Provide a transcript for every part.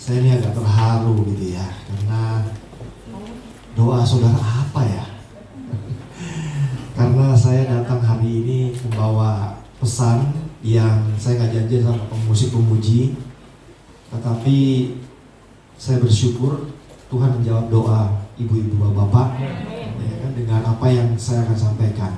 Saya ini agak terharu gitu ya, karena doa saudara apa ya? Karena saya datang hari ini membawa pesan yang saya nggak janji sama pemusik pemuji, tetapi saya bersyukur Tuhan menjawab doa ibu-ibu bapak-bapak ya kan, dengan apa yang saya akan sampaikan.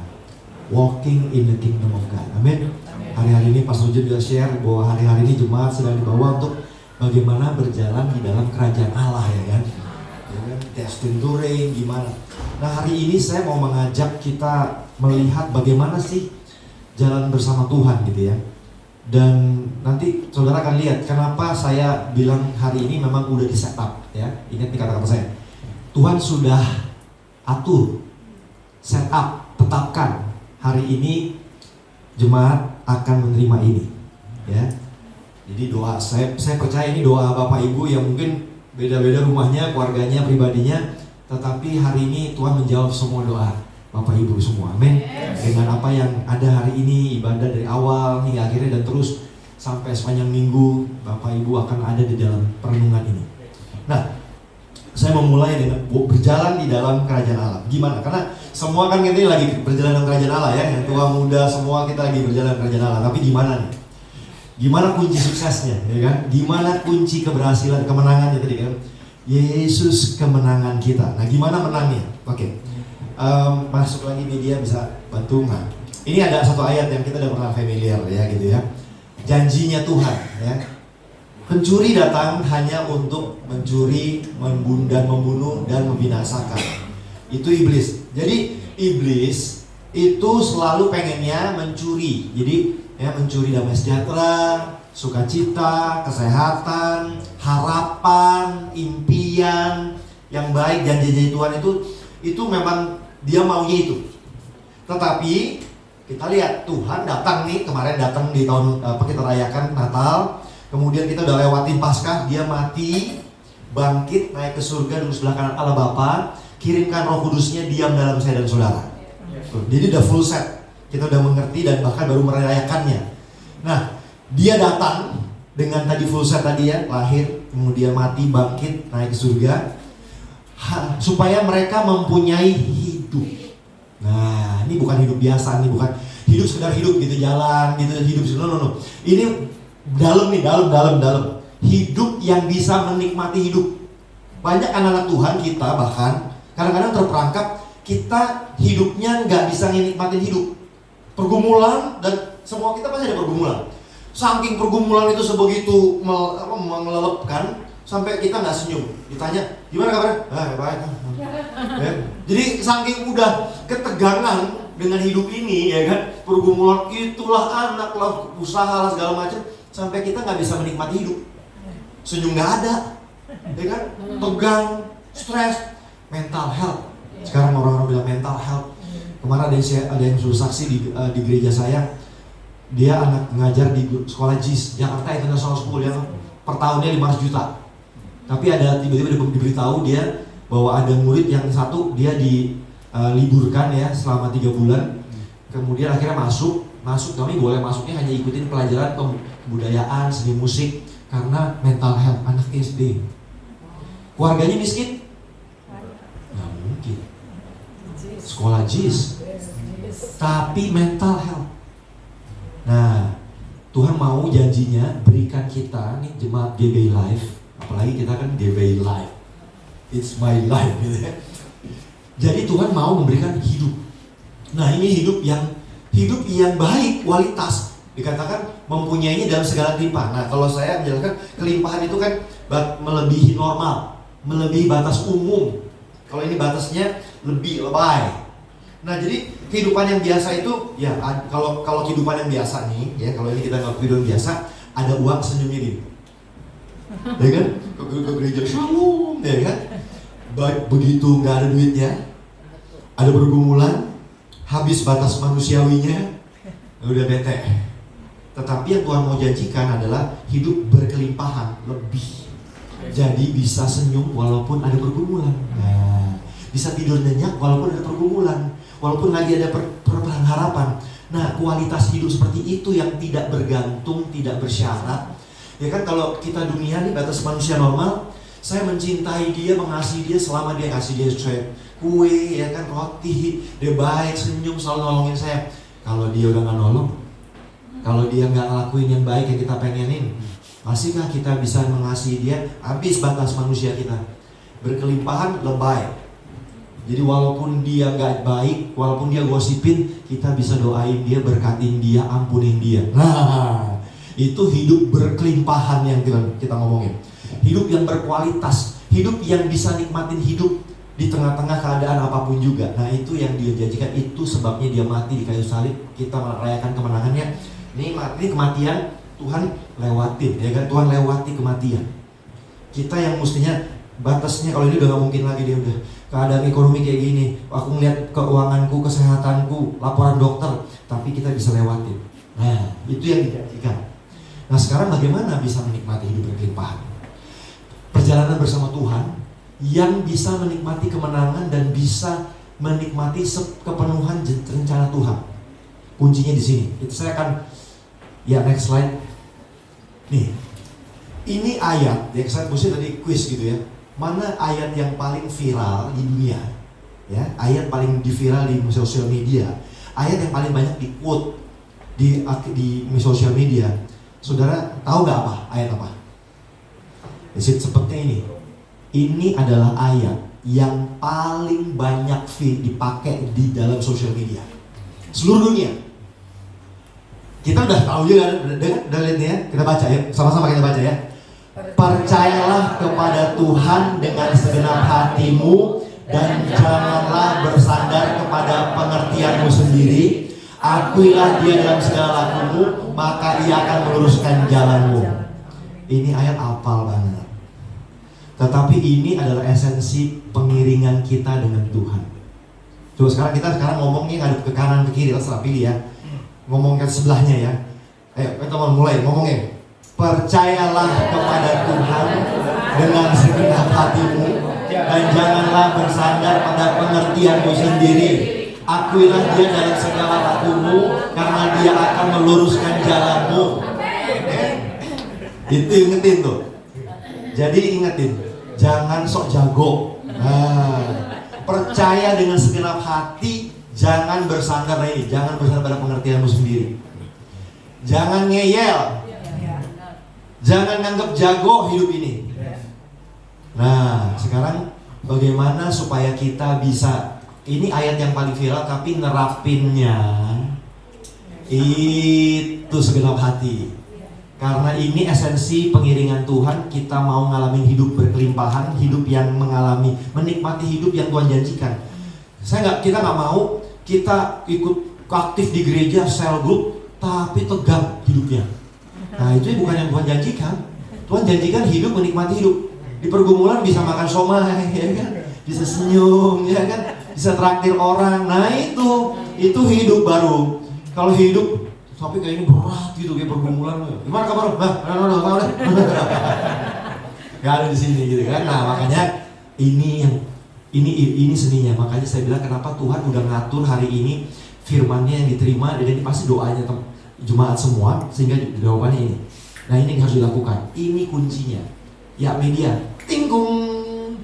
Walking in the kingdom of God. Amin. Hari-hari ini Pastor Jun juga share bahwa hari-hari ini jemaat sedang dibawa untuk bagaimana berjalan di dalam kerajaan Allah ya kan. Testing to reign gimana. Nah hari ini saya mau mengajak kita melihat bagaimana sih jalan bersama Tuhan gitu ya. Dan nanti saudara akan lihat kenapa saya bilang hari ini memang udah di setup ya. Ingat nih kata-kata saya. Tuhan sudah atur, setup, tetapkan hari ini jemaat akan menerima ini ya. Jadi doa saya percaya ini doa Bapak Ibu yang mungkin beda-beda rumahnya, keluarganya, pribadinya, tetapi hari ini Tuhan menjawab semua doa Bapak Ibu semua, amin. Dengan apa yang ada hari ini, ibadah dari awal hingga akhirnya dan terus sampai sepanjang minggu, Bapak Ibu akan ada di dalam perenungan ini. Nah, saya memulai dengan berjalan di dalam kerajaan Allah. Gimana? Karena semua kan kita lagi berjalan dalam kerajaan Allah ya, yang tua muda semua kita lagi berjalan dalam kerajaan Allah. Tapi gimana nih? Gimana kunci suksesnya, ya kan? Gimana kunci keberhasilan, kemenangannya tadi kan? Yesus kemenangan kita. Nah, gimana menangnya? Oke. Masuk lagi media bisa bantu. Nah, ini ada satu ayat yang kita udah pernah familiar ya gitu ya. Janjinya Tuhan ya. Pencuri datang hanya untuk mencuri, membunuh dan membinasakan. Itu iblis. Jadi iblis itu selalu pengennya mencuri. Jadi ya, mencuri damai sejahtera, sukacita, kesehatan, harapan, impian yang baik, janji-janji Tuhan itu memang dia maunya itu. Tetapi kita lihat Tuhan datang nih, kemarin datang di tahun kita rayakan Natal, kemudian kita udah lewatin Paskah, dia mati, bangkit, naik ke surga di sebelah kanan Allah Bapa, kirimkan Roh Kudusnya diam dalam saya dan saudara. Jadi udah full set. Kita udah mengerti dan bahkan baru merayakannya. Nah, dia datang dengan tadi full set tadi ya, lahir, kemudian mati, bangkit, naik ke surga, supaya mereka mempunyai hidup. Nah, ini bukan hidup biasa, ini bukan hidup sekedar hidup gitu, jalan gitu, hidup no. Ini dalam nih, dalam. Hidup yang bisa menikmati hidup. Banyak anak-anak Tuhan kita bahkan kadang-kadang terperangkap kita hidupnya nggak bisa menikmati hidup. Pergumulan, dan semua kita pasti ada pergumulan. Saking pergumulan itu sebegitu melelepkan sampai kita nggak senyum. Ditanya, gimana kabarnya? Baik. Ya. Jadi saking udah ketegangan dengan hidup ini ya kan, pergumulan itulah anak lah, usaha lah segala macam, sampai kita nggak bisa menikmati hidup. Senyum nggak ada, ya kan? Tegang, stres, mental health. Sekarang orang-orang bilang mental health. Kemarin ada yang suruh saksi di gereja saya. Dia anak ngajar di sekolah JIS, Jakarta International School, yang per tahunnya 500 juta. Tapi ada tiba-tiba diberitahu dia bahwa ada murid yang satu dia diliburkan ya selama 3 bulan. Kemudian akhirnya masuk tapi boleh masuknya hanya ikutin pelajaran kebudayaan, seni musik karena mental health, anak SD. Keluarganya miskin? Nggak mungkin. Sekolah JIS, tapi mental health. Nah, Tuhan mau janjinya berikan kita nih jemaat GBI Life, apalagi kita kan GBI Life, it's my life gitu ya. Jadi Tuhan mau memberikan hidup. Nah, ini hidup yang baik, kualitas. Dikatakan mempunyainya dalam segala limpah. Nah, kalau saya menjelaskan kelimpahan itu kan melebihi normal, melebihi batas umum. Kalau ini batasnya lebay. Nah, jadi kehidupan yang biasa itu ya, kalau kehidupan yang biasa nih ya, kalau ini kita nggak kehidupan biasa, ada uang senyumnya gini, ya kan? Ke gereja shalom, ya kan? Begitu nggak ada duitnya, ada pergumulan, habis batas manusiawinya, udah bete. Tetapi yang Tuhan mau janjikan adalah hidup berkelimpahan lebih. Jadi bisa senyum walaupun ada pergumulan. Nah, bisa tidur nyenyak walaupun ada pergumulan, walaupun lagi ada pengharapan. Nah, kualitas hidup seperti itu yang tidak bergantung, tidak bersyarat, Ya kan kalau kita dunia nih batas manusia normal, saya mencintai dia, mengasihi dia selama dia kasih dia kue, ya kan, roti, dia baik, senyum, selalu nolongin saya. Kalau dia udah gak nolong, kalau dia gak ngelakuin yang baik yang kita pengenin, masihkah kita bisa mengasihi dia? Habis batas manusia kita. Berkelimpahan, lebay. Jadi walaupun dia gak baik, walaupun dia gosipin, kita bisa doain dia, berkatin dia, ampunin dia. Nah, itu hidup berkelimpahan yang kita ngomongin. Hidup yang berkualitas, hidup yang bisa nikmatin hidup di tengah-tengah keadaan apapun juga. Nah, itu yang dia janjikan, itu sebabnya dia mati di kayu salib. Kita merayakan kemenangannya. Ini mati, kematian Tuhan lewatin, ya kan? Tuhan lewati kematian. Kita yang mestinya batasnya, kalau ini udah gak mungkin lagi, dia udah keadaan ekonomi kayak gini, aku ngeliat keuanganku, kesehatanku, laporan dokter, tapi kita bisa lewatin. Nah, itu yang dijanjikan. Nah, sekarang bagaimana bisa menikmati hidup berkelimpahan? Perjalanan bersama Tuhan yang bisa menikmati kemenangan dan bisa menikmati kepenuhan rencana Tuhan. Kuncinya di sini. Itu saya akan, ya, next slide. Nih, ini ayat, ya, saya mesti tadi quiz gitu ya. Mana ayat yang paling viral di dunia? Ya, ayat paling viral di sosial media. Ayat yang paling banyak di quote di sosial media. Saudara tahu nggak apa? Ayat apa? Seperti ini. Ini adalah ayat yang paling banyak dipakai di dalam sosial media seluruh dunia. Kita udah tahu juga, udah lihat ya. Kita baca ya, sama-sama kita baca ya. Percayalah kepada Tuhan dengan segenap hatimu dan janganlah bersandar kepada pengertianmu sendiri. Akuilah dia dalam segala lakumu, maka ia akan meluruskan jalanmu. Ini ayat hafal banget. Tetapi ini adalah esensi pengiringan kita dengan Tuhan. Coba sekarang ngomongnya ngadep ke kanan ke kiri, terserah pilih ya. Ngomong ke sebelahnya ya. Ayo kita mulai ngomongnya. Percayalah kepada Tuhan dengan segenap hatimu dan janganlah bersandar pada pengertianmu sendiri. Akuilah dia dalam segala lakumu, karena dia akan meluruskan jalanmu. Itu ingetin tuh. Jadi ingetin, jangan sok jago. Percaya dengan segenap hati, jangan bersandar ini, jangan bersandar pada pengertianmu sendiri. Jangan ngeyel. Jangan nganggap jago hidup ini. Nah, sekarang bagaimana supaya kita bisa, ini ayat yang paling viral, tapi nerapinnya itu segenap hati. Karena ini esensi pengiringan Tuhan. Kita mau ngalamin hidup berkelimpahan, hidup yang menikmati hidup yang Tuhan janjikan. Kita nggak mau kita ikut aktif di gereja, sel group, tapi tegang hidupnya. Nah, itu bukan yang Tuhan janjikan. Tuhan janjikan hidup, menikmati hidup. Di pergumulan bisa makan somai, ya kan? Bisa senyum, ya kan? Bisa traktir orang. Nah, itu hidup baru. Kalau hidup tapi kayak ini berat gitu, kayak pergumulan. Gimana kabar? Gak ada di sini gitu kan. Nah, makanya ini seninya. Makanya saya bilang kenapa Tuhan udah ngatur hari ini firman-Nya yang diterima, dan ini pasti doanya jemaat semua, sehingga jawabannya ini. Nah, ini yang harus dilakukan. Ini kuncinya. Ya, media. Tinggung.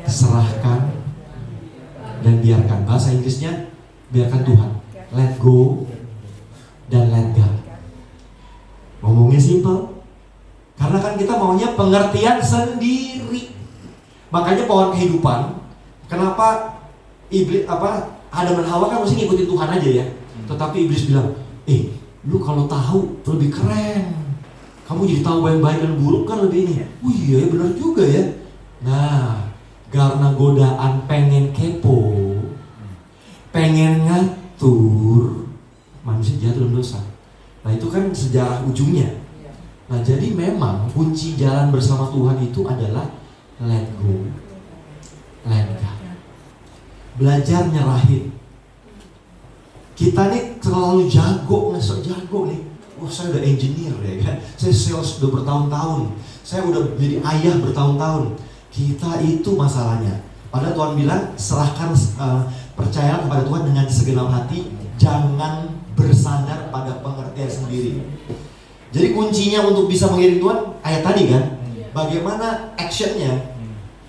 Serahkan dan biarkan. Bahasa Inggrisnya biarkan Tuhan. Let go dan let God. Ngomongnya simple. Karena kan kita maunya pengertian sendiri. Makanya pohon kehidupan, kenapa Adam dan Hawa kan mesti ngikutin Tuhan aja ya. Tetapi iblis bilang, lu kalau tahu lebih keren. Kamu jadi tahu yang baik dan buruk kan lebih ini. Oh iya, benar juga ya. Nah, karena godaan pengen kepo, pengen ngatur, manusia jatuh dalam dosa. Nah, itu kan sejarah ujungnya. Nah, jadi memang kunci jalan bersama Tuhan itu adalah let go, let God. Belajar nyerahin. Kita nih terlalu jago nih. Wah, saya udah engineer ya kan. Saya sales udah bertahun-tahun. Saya udah jadi ayah bertahun-tahun. Kita itu masalahnya. Padahal Tuhan bilang serahkan, percayalah kepada Tuhan dengan segenap hati, jangan bersandar pada pengertian sendiri. Jadi kuncinya untuk bisa mengiring Tuhan, ayat tadi kan, bagaimana actionnya?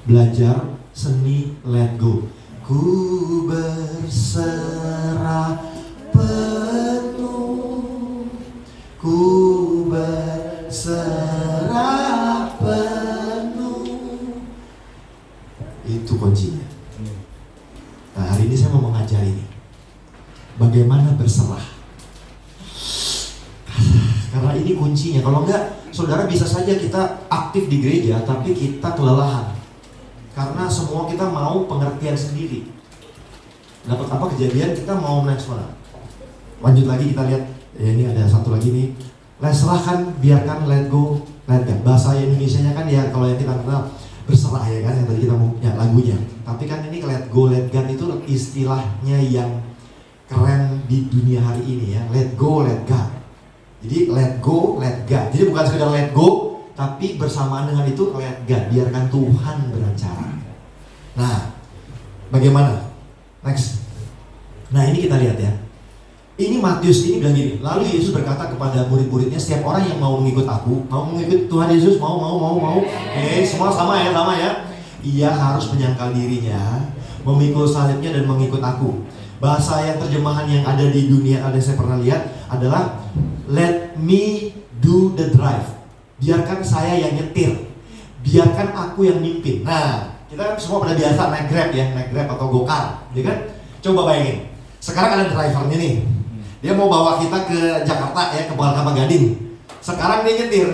Belajar seni let go. Ku berserah penuh, ku berserah penuh. Itu kuncinya. Nah, hari ini saya mau mengajari ini, bagaimana berserah. Karena ini kuncinya. Kalau enggak, saudara, bisa saja kita aktif di gereja tapi kita kelelahan. Karena semua kita mau pengertian sendiri. Dapat apa kejadian, kita mau next mana? Lanjut lagi kita lihat, ya ini ada satu lagi nih. Serahkan, biarkan, let go, let God. Bahasa Indonesianya kan ya kalau yang kita kenal berserah ya kan, yang tadi kita mau ya, lagunya. Tapi kan ini let go, let God itu istilahnya yang keren di dunia hari ini ya. Let go, let God. Jadi let go, let God. Jadi bukan sekedar let go, tapi bersamaan dengan itu let God. Biarkan Tuhan berbicara. Nah, bagaimana? Next. Nah, ini kita lihat ya. Ini Matius ini bilang gini. Lalu Yesus berkata kepada murid-muridnya, setiap orang yang mau mengikut aku, mau mengikut Tuhan Yesus, mau. Semua sama ya. Ia harus menyangkal dirinya, memikul salibnya dan mengikut aku. Bahasa yang terjemahan yang ada di dunia, ada saya pernah lihat adalah let me do the drive. Biarkan saya yang nyetir. Biarkan aku yang mimpin. Nah, kita kan semua pada biasa naik Grab ya, naik Grab atau Gokar, ya kan? Coba bayangin. Sekarang ada drivernya nih. Dia mau bawa kita ke Jakarta ya, ke Kelapa Gading. Sekarang dia nyetir.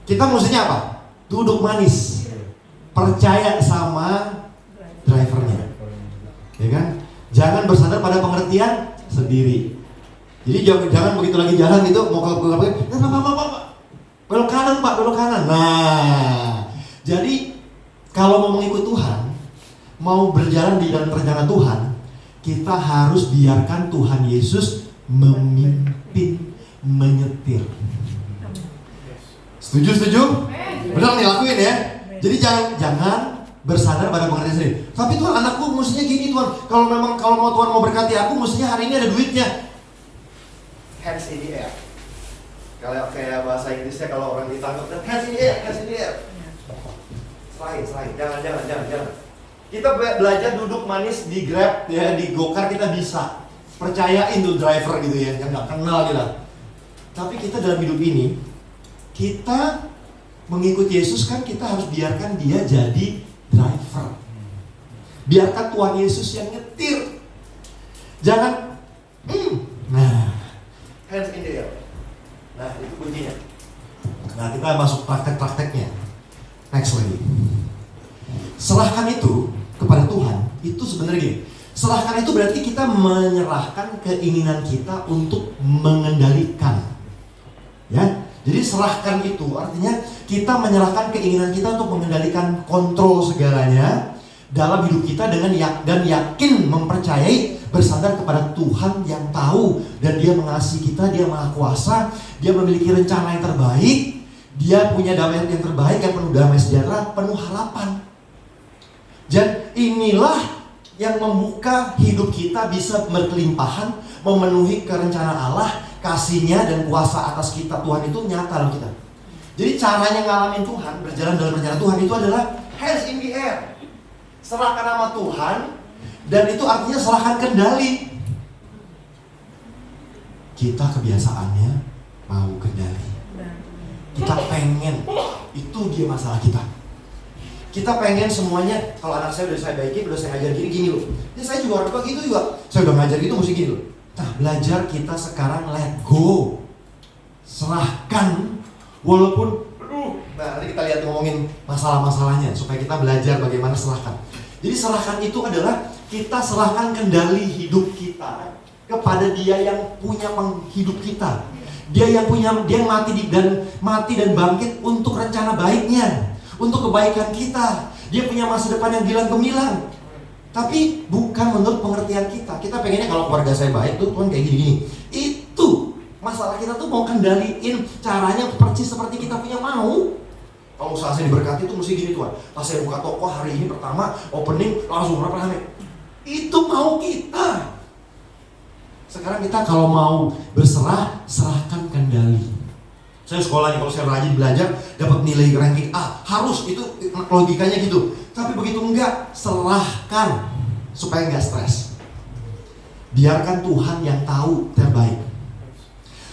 Kita mestinya apa? Duduk manis. Percaya sama drivernya. Ya kan? Jangan bersandar pada pengertian sendiri. Jadi jangan begitu lagi jalan gitu mau ke belok kanan Pak, belok kanan. Nah, jadi kalau mau mengikut Tuhan, mau berjalan di dalam rencana Tuhan, kita harus biarkan Tuhan Yesus memimpin, menyetir. Setuju? Benar nih, lakuin ya. Jadi jangan bersandar pada pengertian sendiri. Tapi Tuhan, anakku mestinya gini Tuhan. Kalau mau Tuhan mau berkati aku, mestinya hari ini ada duitnya. Hands in the air. Kalau kayak bahasa Inggrisnya kalau orang ditangkap, hands in the air. Selain. Jangan. Kita belajar duduk manis di Grab ya, di Gokar kita bisa. Percayain tuh driver gitu ya, yang nggak kenal gitu. Tapi kita dalam hidup ini, kita mengikut Yesus kan kita harus biarkan dia jadi driver. Biarkan Tuhan Yesus yang nyetir. Jangan hands in the air. Nah, itu kuncinya. Nah, kita masuk praktek-prakteknya. Next lagi. Serahkan itu kepada Tuhan. Itu sebenarnya gini. Serahkan itu berarti kita menyerahkan keinginan kita untuk mengendalikan. Ya. Jadi serahkan itu artinya kita menyerahkan keinginan kita untuk mengendalikan kontrol segalanya dalam hidup kita dan yakin mempercayai bersandar kepada Tuhan yang tahu dan dia mengasihi kita, dia maha kuasa, dia memiliki rencana yang terbaik, dia punya damai yang terbaik, yang penuh damai sejahtera, penuh harapan. Dan inilah yang membuka hidup kita bisa berkelimpahan, memenuhi kerencana Allah, kasih-Nya dan kuasa atas kita Tuhan itu nyata dalam kita. Jadi caranya ngalamin Tuhan, berjalan dalam rencana Tuhan itu adalah hands in the air. Serahkan nama Tuhan, dan itu artinya serahkan kendali. Kita kebiasaannya mau kendali. Kita pengen, itu dia masalah kita. Kita pengen semuanya, kalau anak saya udah saya baiki, udah saya ngajar gini loh. Ya saya juga orang tua gitu juga. Saya udah ngajar gitu mesti gini loh. Nah, belajar kita sekarang let go. Serahkan, walaupun nah, nanti kita lihat ngomongin masalah-masalahnya supaya kita belajar bagaimana serahkan. Jadi serahkan itu adalah kita serahkan kendali hidup kita kepada Dia yang punya hidup kita. Dia yang mati dan bangkit untuk rencana baiknya, untuk kebaikan kita. Dia punya masa depan yang gilang gemilang. Tapi bukan menurut pengertian kita. Kita pengennya kalau keluarga saya baik tuh Tuhan kayak gini-gini. Itu masalah kita tuh mau kendaliin caranya persis seperti kita punya mau. Kalau usaha saya diberkati tuh mesti gini Tuhan. Pas saya buka toko hari ini pertama opening langsung rame. Itu mau kita. Sekarang kita kalau mau berserah, serahkan kendali. Saya sekolah nih, kalau saya rajin belajar, dapat nilai ranking A, harus, itu logikanya gitu. Tapi begitu enggak, serahkan supaya enggak stres. Biarkan Tuhan yang tahu terbaik.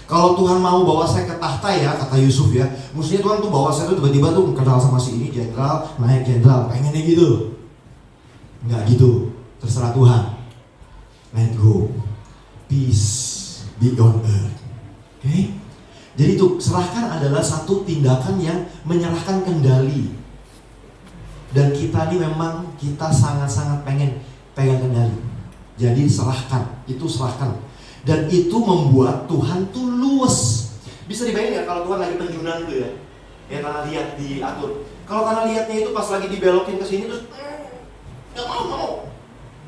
Kalau Tuhan mau bawa saya ke tahta ya, kata Yusuf ya, mestinya Tuhan tuh bawa saya tuh tiba-tiba tuh kenal sama si ini jenderal, naik jenderal, pengennya gitu. Enggak gitu, terserah Tuhan. Let go. Peace be on earth. Oke? Jadi itu serahkan adalah satu tindakan yang menyerahkan kendali. Dan kita ini memang kita sangat-sangat pengen pegang kendali. Jadi serahkan, itu serahkan. Dan itu membuat Tuhan tuh luwes. Bisa dibayangin ya kalau Tuhan lagi penjunan tuh ya. Ya tanah liat diatur. Kalau tanah liatnya itu pas lagi dibelokin ke sini terus nggak mau.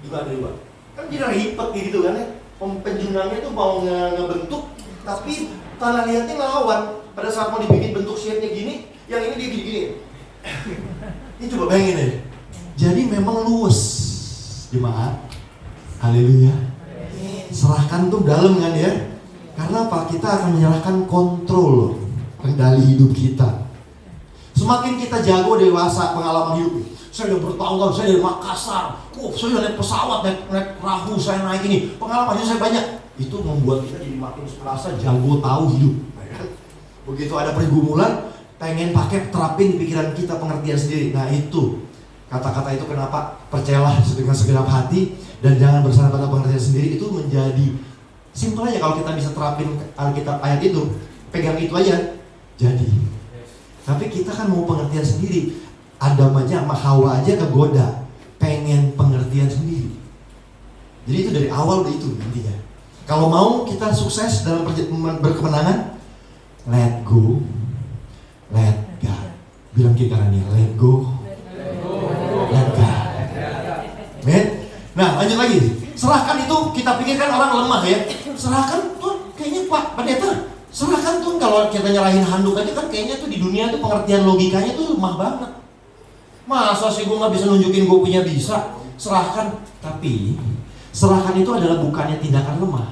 Juga ada dua. Kan jadi ribet gitu kan ya. Penjunannya tuh mau ngebentuk, tapi tanah liatnya ngelawan. Pada saat mau dibikin bentuk shape-nya gini, yang ini dia gini-gini. Ini coba bayangin deh. Jadi memang luwes, jemaat. Haleluya. Serahkan tuh dalam kan ya. Karena apa? Kita akan menyerahkan kontrol kendali hidup kita. Semakin kita jago dewasa pengalaman hidup. Saya udah bertahun-tahun, saya dari Makassar. Saya udah naik pesawat, naik perahu, saya naik ini. Pengalamannya saya banyak. Itu membuat kita jadi makin merasa jago tahu hidup. Begitu ada pergumulan, pengen pakai terapin di pikiran kita pengertian sendiri. Nah itu kata-kata itu kenapa percayalah dengan segenap hati dan jangan bersandar pada pengertian sendiri, itu menjadi simpel aja. Kalau kita bisa terapin Alkitab ayat itu, pegang itu aja jadi. Tapi kita kan mau pengertian sendiri. Adam aja sama Hawa aja kegoda pengen pengertian sendiri. Jadi itu dari awal udah itu intinya. Kalau mau kita sukses dalam berkemenangan, let go, let God. Bilang kiri kanannya, let go, let God. Men? Nah lanjut lagi. Serahkan itu kita pikirkan orang lemah ya. Serahkan tuh kayaknya Pak Pendeta. Serahkan tuh kalau kita nyerahin handuk aja kan kayaknya tuh di dunia tuh pengertian logikanya tuh lemah banget. Masa sih gue gak bisa nunjukin gue punya bisa. Serahkan. Tapi serahkan itu adalah bukannya tindakan lemah.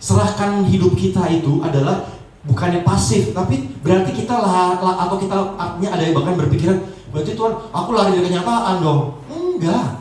Serahkan hidup kita itu adalah bukannya pasif, tapi berarti kita atau kita artinya ada yang bahkan berpikiran, berarti Tuhan aku lari dari kenyataan dong. Enggak.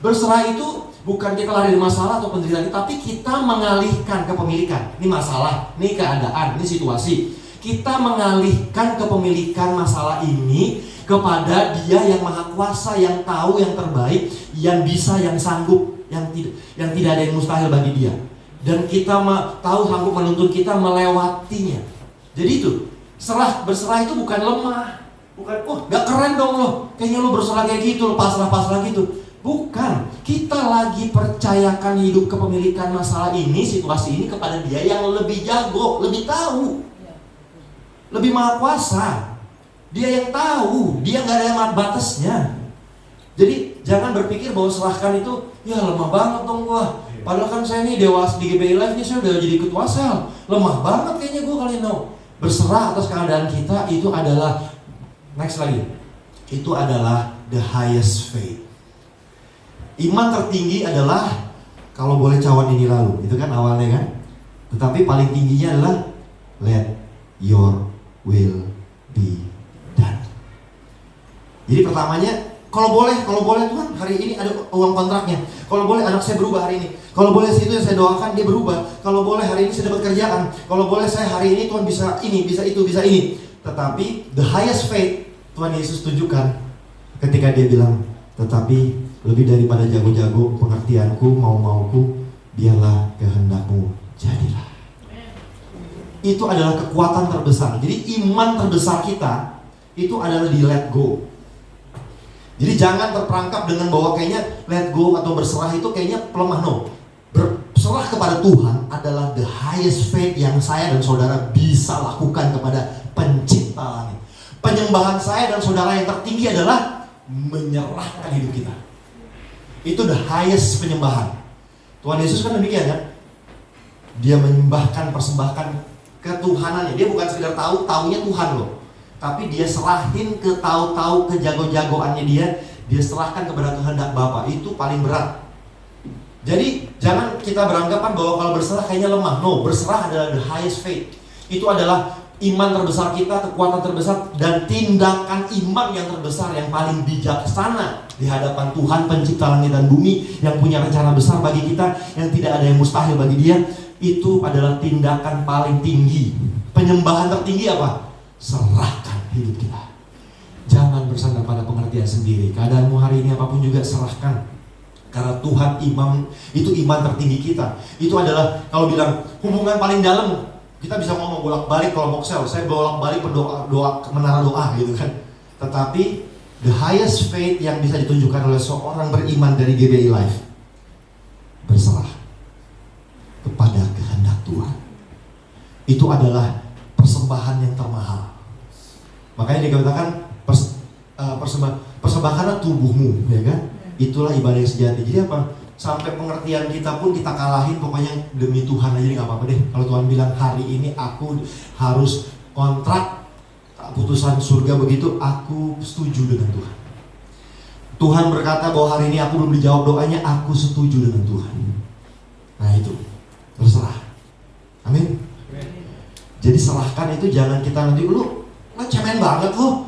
Berserah itu bukan kita lari dari masalah atau penderitaan, tapi kita mengalihkan kepemilikan. Ini masalah, ini keadaan, ini situasi. Kita mengalihkan kepemilikan masalah ini kepada Dia yang Maha Kuasa, yang tahu, yang terbaik, yang bisa, yang sanggup, yang tidak ada yang mustahil bagi Dia. Dan kita tahu sanggup menuntun kita melewatinya. Jadi itu berserah itu bukan lemah, bukan gak keren dong lo, kayaknya lo berserah kayak gitu, lo pasrah gitu. Bukan, kita lagi percayakan hidup kepemilikan masalah ini, situasi ini kepada Dia yang lebih jago, lebih tahu, lebih Maha Kuasa. Dia yang tahu, Dia gak ada yang batasnya. Jadi jangan berpikir bahwa serahkan itu ya lemah banget dong gua. Padahal kan saya nih dewasa di GBI Live nih, saya udah jadi ketua sel. Lemah banget kayaknya gua kali ini. Berserah atas keadaan kita itu adalah next lagi. Itu adalah the highest faith. Iman tertinggi adalah kalau boleh cawan ini lalu. Itu kan awalnya kan. Tetapi paling tingginya adalah let your will be done. Jadi pertamanya, kalau boleh Tuhan hari ini ada uang kontraknya. Kalau boleh anak saya berubah hari ini. Kalau boleh itu yang saya doakan dia berubah. Kalau boleh hari ini saya dapat kerjaan. Kalau boleh saya hari ini Tuhan bisa ini, bisa itu, bisa ini. Tetapi the highest faith Tuhan Yesus tunjukkan ketika Dia bilang, tetapi lebih daripada jago-jago pengertianku, mau-mauku, biarlah kehendakmu jadilah. Itu adalah kekuatan terbesar. Jadi iman terbesar kita itu adalah di let go. Jadi jangan terperangkap dengan bahwa kayaknya let go atau berserah itu kayaknya pelemah. No. Berserah kepada Tuhan adalah the highest faith yang saya dan saudara bisa lakukan kepada pencipta langit. Penyembahan saya dan saudara yang tertinggi adalah menyerahkan hidup kita. Itu the highest penyembahan. Tuhan Yesus kan demikian kan. Dia menyembahkan, persembahkan ketuhanannya. Dia bukan sekedar tahunya Tuhan loh. Tapi dia serahin ke tahu kejago-jagoannya dia serahkan kepada kehendak Bapa. Itu paling berat. Jadi jangan kita beranggapan bahwa kalau berserah kayaknya lemah. No, berserah adalah the highest faith. Itu adalah iman terbesar kita, kekuatan terbesar, dan tindakan iman yang terbesar, yang paling bijaksana di hadapan Tuhan pencipta langit dan bumi, yang punya rencana besar bagi kita, yang tidak ada yang mustahil bagi Dia. Itu adalah tindakan paling tinggi. Penyembahan tertinggi apa? Serahkan hidup kita. Jangan bersandar pada pengertian sendiri. Keadaanmu hari ini apapun juga serahkan. Karena Tuhan itu iman tertinggi kita. Itu adalah, kalau bilang hubungan paling dalam, kita bisa ngomong bolak-balik kelompok sel. Saya bolak-balik doa menara doa gitu kan. Tetapi the highest faith yang bisa ditunjukkan oleh seorang beriman dari GBI Life, berserah kepada kehendak Tuhan. Itu adalah persembahan yang termahal. Makanya dikatakan persembahkanlah tubuhmu, ya kan? Itulah ibadah yang sejati. Jadi apa? Sampai pengertian kita pun kita kalahin, pokoknya demi Tuhan aja, nggak apa-apa deh. Kalau Tuhan bilang hari ini aku harus kontrak putusan surga begitu, aku setuju dengan Tuhan. Tuhan berkata bahwa hari ini aku belum dijawab doanya, aku setuju dengan Tuhan. Nah itu, berserah. Amin. Jadi serahkan itu jangan kita nanti lu cemen banget lu.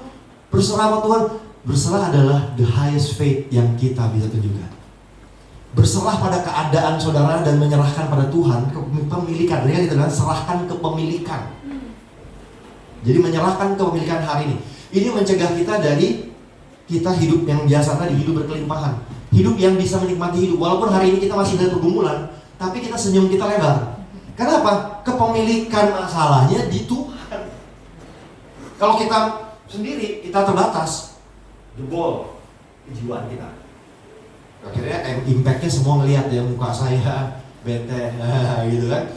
Berserah sama Tuhan. Berserah adalah the highest faith yang kita bisa tunjukkan. Berserah pada keadaan saudara dan menyerahkan pada Tuhan kepemilikan. Ini kita bilang serahkan kepemilikan. Jadi menyerahkan kepemilikan hari ini. Ini mencegah kita dari kita hidup yang biasa tadi, hidup berkelimpahan. Hidup yang bisa menikmati hidup. Walaupun hari ini kita masih dalam pergumulan, tapi kita senyum kita lebar. Kenapa? Kepemilikan masalahnya di Tuhan. Kalau kita sendiri, kita terbatas. Jebol kejiwaan kita. Akhirnya impact-nya semua ngelihat ya, muka saya bete gitu kan.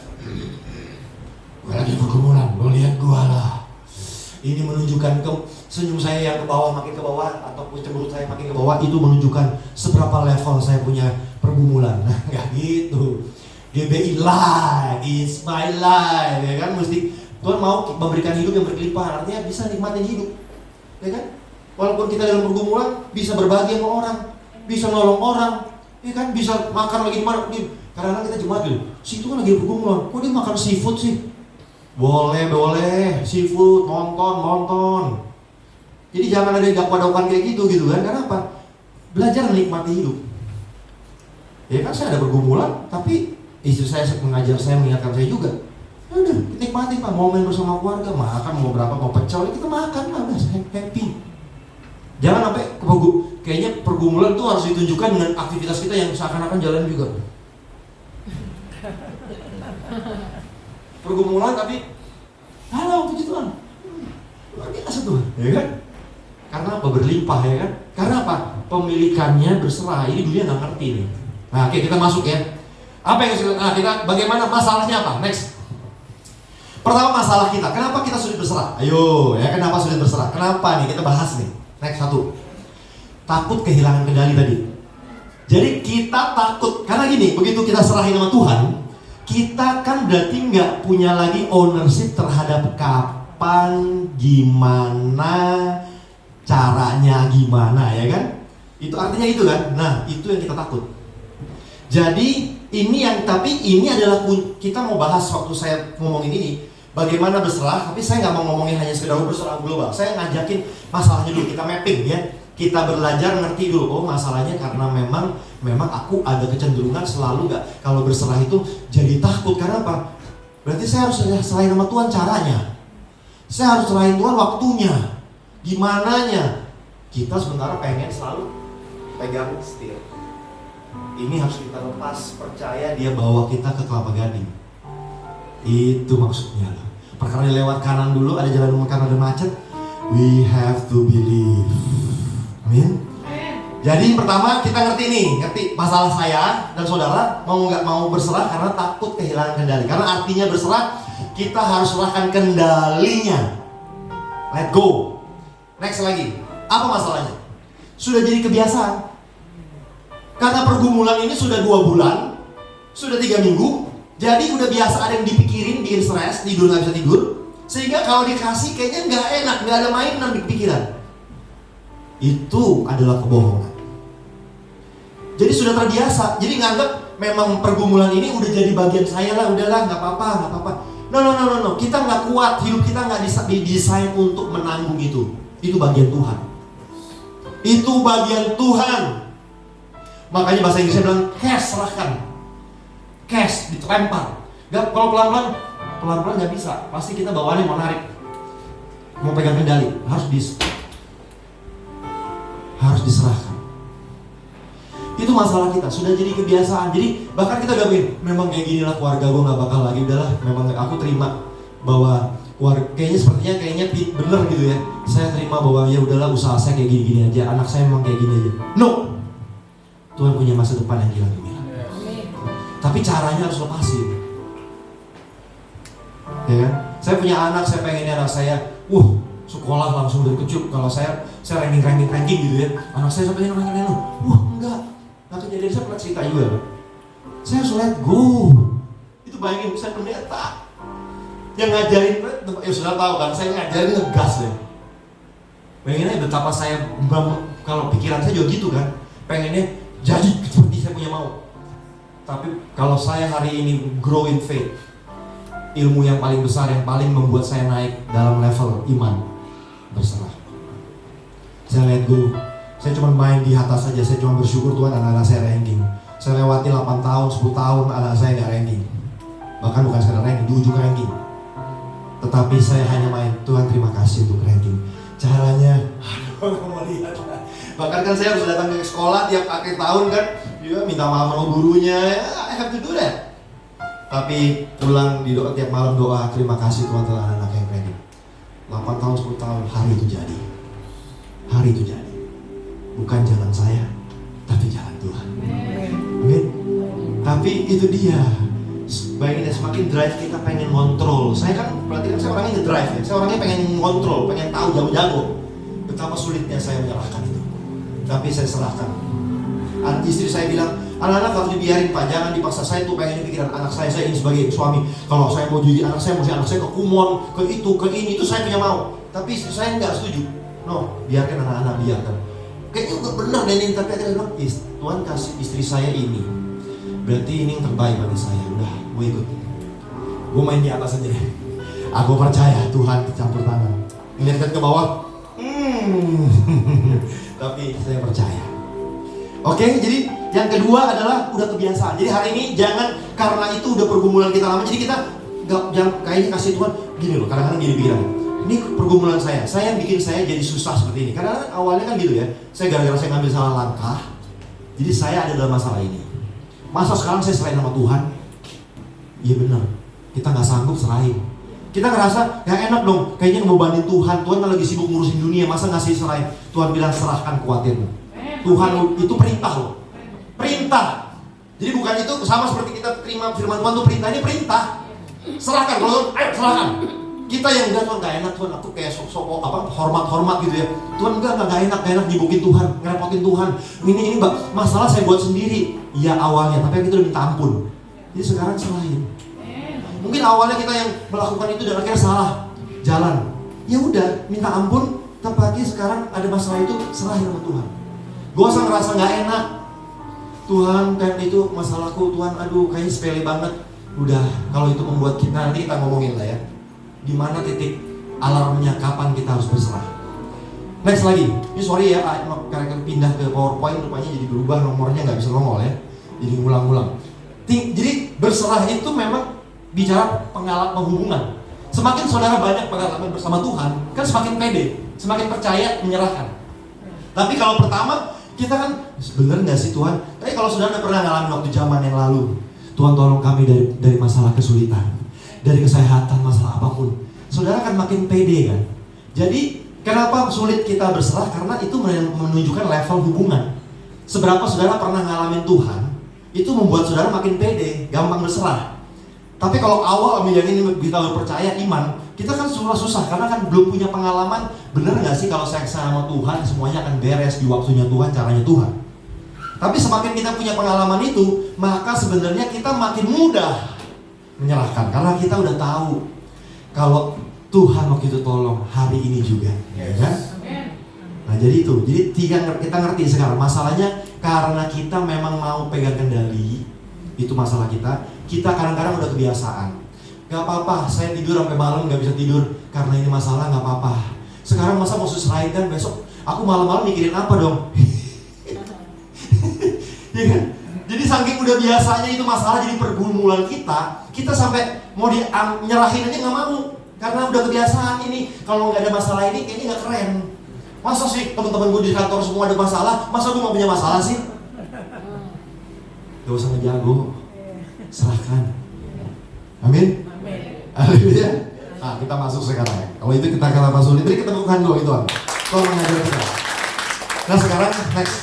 Gue lagi pergumulan, lo lihat gue lah. Ini menunjukkan senyum saya yang ke bawah makin ke bawah, ataupun cemberut saya makin ke bawah, itu menunjukkan seberapa level saya punya pergumulan. Nah, nggak gitu. GBI life, it's my life, ya kan? Mesti Tuhan mau memberikan hidup yang berkelimpahan, artinya bisa nikmatin hidup, ya kan? Walaupun kita dalam pergumulan, bisa berbagi sama orang, bisa nolong orang, ya kan? Bisa makan lagi di mana? Kadang-kadang kita jemaat gitu, si itu kan lagi pergumulan, kok dia makan seafood sih? Boleh, seafood, nonton. Jadi jangan ada dakwah-dakwahan kayak gitu kan? Karena apa? Belajar menikmati hidup. Ya kan saya ada pergumulan, tapi istri saya mengajar saya, mengingatkan saya juga. Ya udah, nikmati Pak, momen bersama keluarga, makan mau berapa, mau pecel, kita makan lah, udah happy. Jangan sampai kayaknya pergumulan itu harus ditunjukkan dengan aktivitas kita yang seakan-akan jalan juga. Pergumulan tapi halo puji Tuhan, luar biasa Tuhan, ya kan? Karena apa? Berlimpah, ya kan? Karena apa? Pemilikannya berserah. Ini dunia nggak ngerti nih. Nah, oke, kita masuk ya. Apa yang kita bagaimana masalahnya apa? Next. Pertama masalah kita. Kenapa kita sulit berserah? Ayo, ya kenapa sulit berserah? Kenapa nih? Kita bahas nih. Next, satu. Takut kehilangan kendali tadi. Jadi kita takut karena gini, begitu kita serahin sama Tuhan, kita kan berarti nggak punya lagi ownership terhadap kapan, gimana, caranya gimana, ya kan? Itu artinya itu kan? Nah, itu yang kita takut. Jadi tapi ini adalah kita mau bahas waktu saya ngomongin ini, bagaimana berserah, tapi saya nggak mau ngomongin hanya sekedar berserah global. Saya ngajakin masalahnya dulu, kita mapping ya. Kita belajar ngerti dulu, oh masalahnya karena memang aku ada kecenderungan selalu nggak, kalau berserah itu jadi takut. Karena apa? Berarti saya harus serahin sama Tuhan caranya. Saya harus serahin Tuhan waktunya. Gimananya? Kita sementara pengen selalu pegang setir. Ini harus kita lepas, percaya Dia bawa kita ke Kelapa Gading. Itu maksudnya loh. Perkara lewat kanan dulu, ada jalan kanan dan macet. We have to believe. Amin. Jadi pertama kita ngerti masalah saya dan saudara mau nggak mau berserah karena takut kehilangan kendali. Karena artinya berserah, kita harus serahkan kendalinya. Let go. Next lagi. Apa masalahnya? Sudah jadi kebiasaan. Karena pergumulan ini sudah 2 bulan, sudah 3 minggu, jadi udah biasa ada yang dipikirin, bikin stres, tidur nggak bisa tidur. Sehingga kalau dikasih kayaknya nggak enak, nggak ada mainan di pikiran. Itu adalah kebohongan. Jadi sudah terbiasa, jadi nganggap memang pergumulan ini udah jadi bagian saya lah, udahlah nggak apa-apa. No. Kita nggak kuat, hidup kita nggak didesain untuk menanggung itu. Itu bagian Tuhan. Itu bagian Tuhan. Makanya bahasa Inggrisnya bilang cash, serahkan. Cash, dilempar. Gak, kalau pelan-pelan nggak bisa. Pasti kita bawaannya mau narik, mau pegang kendali, harus diserahkan. Itu masalah kita, sudah jadi kebiasaan. Jadi bahkan kita udah bikin, memang kayak gini lah keluarga gue, gak bakal lagi. Udahlah, memang aku terima bahwa keluarga, kayaknya bener gitu ya. Saya terima bahwa ya udahlah, usaha saya kayak gini-gini aja, anak saya memang kayak gini aja. No, Tuhan punya masa depan yang gila gemilang. Tapi caranya harus lepasin. Ya kan? Saya punya anak, saya pengennya anak saya sekolah langsung dari kecil. Kalau saya ranking gitu ya. Anak saya sampai ranking enggak. Nah kejadian saya pernah cerita juga. Saya harus let go. Itu bayangin, saya pendeta yang ngajarin, ya sudah tahu kan, saya ngajarin ngegas deh. Bayangin aja betapa saya, kalau pikiran saya juga gitu kan, pengennya jadi seperti saya punya mau. Tapi kalau saya hari ini grow in faith, ilmu yang paling besar, yang paling membuat saya naik dalam level iman, berserah. Saya let go. Saya cuma main di atas saja. Saya cuma bersyukur Tuhan anak-anak saya ranking. Saya lewati 8 tahun, 10 tahun anak saya gak ranking. Bahkan bukan sekedar ranking, di ujung ranking. Tetapi saya hanya main, Tuhan terima kasih untuk ranking. Caranya, aduh mau lihat. Bahkan kan saya harus datang ke sekolah tiap akhir tahun kan, juga minta maaf sama gurunya. I have to do that. Tapi pulang di doa tiap malam doa, terima kasih Tuhan telah anak yang ranking. 8 tahun, 10 tahun, hari itu jadi. Hari itu jadi. Bukan jalan saya, tapi jalan Tuhan. Amin. Tapi itu dia. Bayangin, semakin drive kita pengen kontrol. Saya kan, berarti kan saya orangnya ngedrive ya. Saya orangnya pengen kontrol, pengen tahu jago-jago. Betapa sulitnya saya menyerahkan itu. Tapi saya serahkan. Istri saya bilang, anak-anak harus dibiarin Pak, jangan dipaksa. Saya tuh pengen pikiran anak saya ingin sebagai suami. Kalau saya mau jadi anak saya, mesti anak saya ke Kumon, ke itu, ke ini, itu saya punya mau. Tapi istri saya nggak setuju. No, biarkan anak-anak, biarkan. Kayaknya nggak benar dan ini, tapi akhirnya bilang, Tuhan kasih istri saya ini, berarti ini yang terbaik bagi saya. Udah, gue ikut. Gue main di atas aja deh. Aku percaya Tuhan campur tangan. Ngeliatkan ke bawah, tapi saya percaya. Oke, jadi yang kedua adalah udah kebiasaan. Jadi hari ini jangan karena itu udah pergumulan kita lama, jadi kita jangan kayaknya kasih Tuhan gini loh. Kadang-kadang gini pikiran, ini pergumulan saya yang bikin saya jadi susah seperti ini. Karena awalnya kan gitu ya, saya gara-gara saya ngambil salah langkah, jadi saya ada dalam masalah ini. Masa sekarang saya serahin sama Tuhan? Iya benar, kita nggak sanggup serahin. Kita ngerasa gak enak dong, kayaknya ngebebanin Tuhan. Tuhan kan lagi sibuk ngurusin dunia, masa ngasih serahin? Tuhan bilang serahkan khawatirmu. Tuhan itu perintah loh, perintah. Jadi bukan itu sama seperti kita terima firman Tuhan, itu perintahnya perintah. Serahkan, kalau ayo serahkan. Kita yang enggak, Tuhan gak enak Tuhan, aku kayak sok-sok hormat gitu ya. Tuhan enggak enak nyibukin Tuhan, ngerepotin Tuhan. Ini masalah saya buat sendiri. Ya awalnya, tapi kita udah minta ampun. Jadi sekarang serahin. Mungkin awalnya kita yang melakukan itu dan akhirnya salah jalan. Ya udah, minta ampun, tapi sekarang ada masalah itu serahin sama Tuhan. Gak usah ngerasa gak enak. Tuhan kan itu masalahku, Tuhan aduh kayaknya sepele banget. Udah, kalau itu membuat kita, nanti kita ngomongin lah ya, dimana titik alarmnya, kapan kita harus berserah. Next lagi, ini sorry ya, karena pindah ke PowerPoint rupanya jadi berubah, nomornya gak bisa nongol ya, jadi ngulang-ngulang. Jadi berserah itu memang bicara pengalaman hubungan. Semakin saudara banyak pengalaman bersama Tuhan, kan semakin pede, semakin percaya menyerahkan. Tapi kalau pertama, kita kan bener gak sih Tuhan? Tapi kalau saudara pernah ngalamin waktu zaman yang lalu, Tuhan tolong kami dari masalah kesulitan, dari kesehatan, masalah apapun, saudara kan makin pede kan? Jadi kenapa sulit kita berserah? Karena itu menunjukkan level hubungan. Seberapa saudara pernah ngalamin Tuhan, itu membuat saudara makin pede, gampang berserah. Tapi kalau awal yang ini kita percaya iman, kita kan susah karena kan belum punya pengalaman. Bener gak sih kalau saya sama Tuhan semuanya akan beres di waktunya Tuhan, caranya Tuhan. Tapi semakin kita punya pengalaman itu, maka sebenarnya kita makin mudah menyerahkan. Karena kita udah tahu kalau Tuhan waktu itu tolong hari ini juga, ya kan? Nah jadi itu, jadi kita ngerti sekarang masalahnya karena kita memang mau pegang kendali. Itu masalah kita kadang-kadang udah kebiasaan. Gak apa-apa, saya tidur sampai malam gak bisa tidur karena ini masalah, gak apa-apa. Sekarang masa mau selesai kan besok aku malam-malam mikirin apa dong? Ya kan? Jadi saking udah biasanya itu masalah jadi pergumulan kita sampai mau nyerahin aja gak mau. Karena udah kebiasaan ini, kalau gak ada masalah ini kayaknya gak keren. Masa sih teman-teman gue di kantor semua ada masalah, masa gue gak punya masalah sih? Gak usah ngejago, serahkan. Amin. Haleluya. Nah, kita masuk sekarang ya. Kalau itu kita kata Pak Suli, tadi kita temukan dulu itu. Tuhan mengajar kita. Nah sekarang next,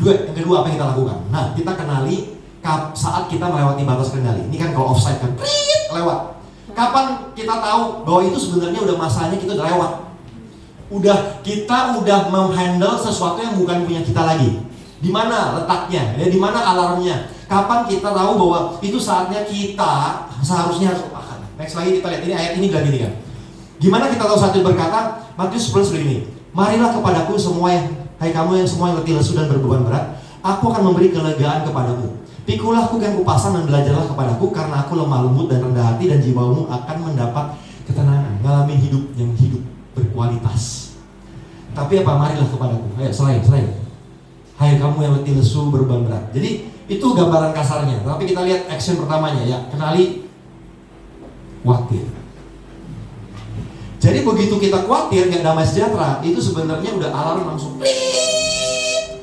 yang kedua apa yang kita lakukan? Nah kita kenali saat kita melewati batas kendali. Ini kan kalau offside kan, lewat. Kapan kita tahu bahwa itu sebenarnya udah masanya kita udah lewat? Kita udah menghandle sesuatu yang bukan punya kita lagi. Di mana letaknya? Ya, di mana alarmnya? Kapan kita tahu bahwa itu saatnya kita seharusnya harus makan? Next lagi kita lihat ini ayat ini bilang gini kan. Gimana kita tahu saat itu berkata? Matius 11 begini. Marilah kepadaku semua hai kamu yang semua yang letih lesu dan berbeban berat, aku akan memberi kelegaan kepadamu. Pikulah kuk yang kupasan dan belajarlah kepadaku, karena aku lemah lembut dan rendah hati, dan jiwamu akan mendapat ketenangan. Ngalamin hidup yang hidup berkualitas. Tapi apa? Marilah kepadaku. Ayo selain. Hai kamu yang letih lesu berbeban berat. Jadi itu gambaran kasarnya. Tapi kita lihat action pertamanya ya. Kenali khawatir. Jadi begitu kita khawatir gak damai sejahtera, itu sebenarnya udah alarm langsung.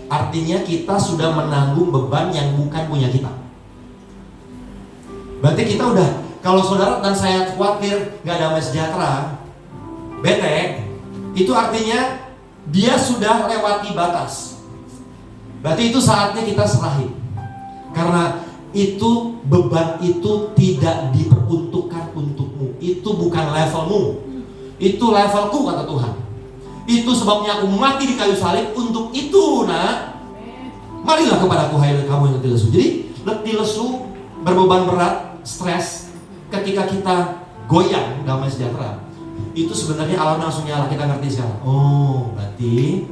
Artinya kita sudah menanggung beban yang bukan punya kita. Berarti kita udah, kalau saudara dan saya khawatir gak damai sejahtera, bete, itu artinya dia sudah lewati batas. Berarti itu saatnya kita serahin. Karena itu beban itu tidak diperuntukkan untukmu. Itu bukan levelmu. Itu levelku kata Tuhan. Itu sebabnya aku mati di kayu salib untuk itu, nak. Marilah kepadaku hai kamu yang letih lesu. Jadi letih lesu, berbeban berat, stres, ketika kita goyang damai sejahtera, itu sebenarnya alarm langsung nyala. Kita ngerti sekarang. Oh, berarti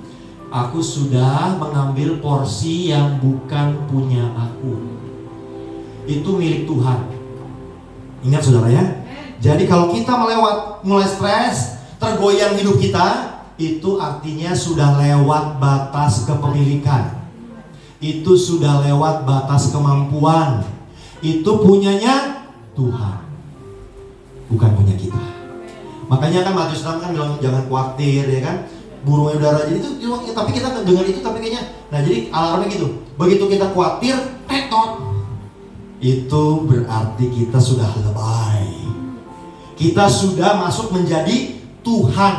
aku sudah mengambil porsi yang bukan punya aku. Itu milik Tuhan. Ingat saudara ya. Jadi kalau kita mulai stres, tergoyang hidup kita, itu artinya sudah lewat batas kepemilikan. Itu sudah lewat batas kemampuan. Itu punyanya Tuhan, bukan punya kita. Makanya kan Matius 6 kan bilang jangan khawatir ya kan. Burungnya udara jadi itu, tapi kita dengar itu tapi kayaknya. Nah jadi alarmnya gitu. Begitu kita khawatir, tetot. Itu berarti kita sudah lebay. Kita sudah masuk menjadi Tuhan.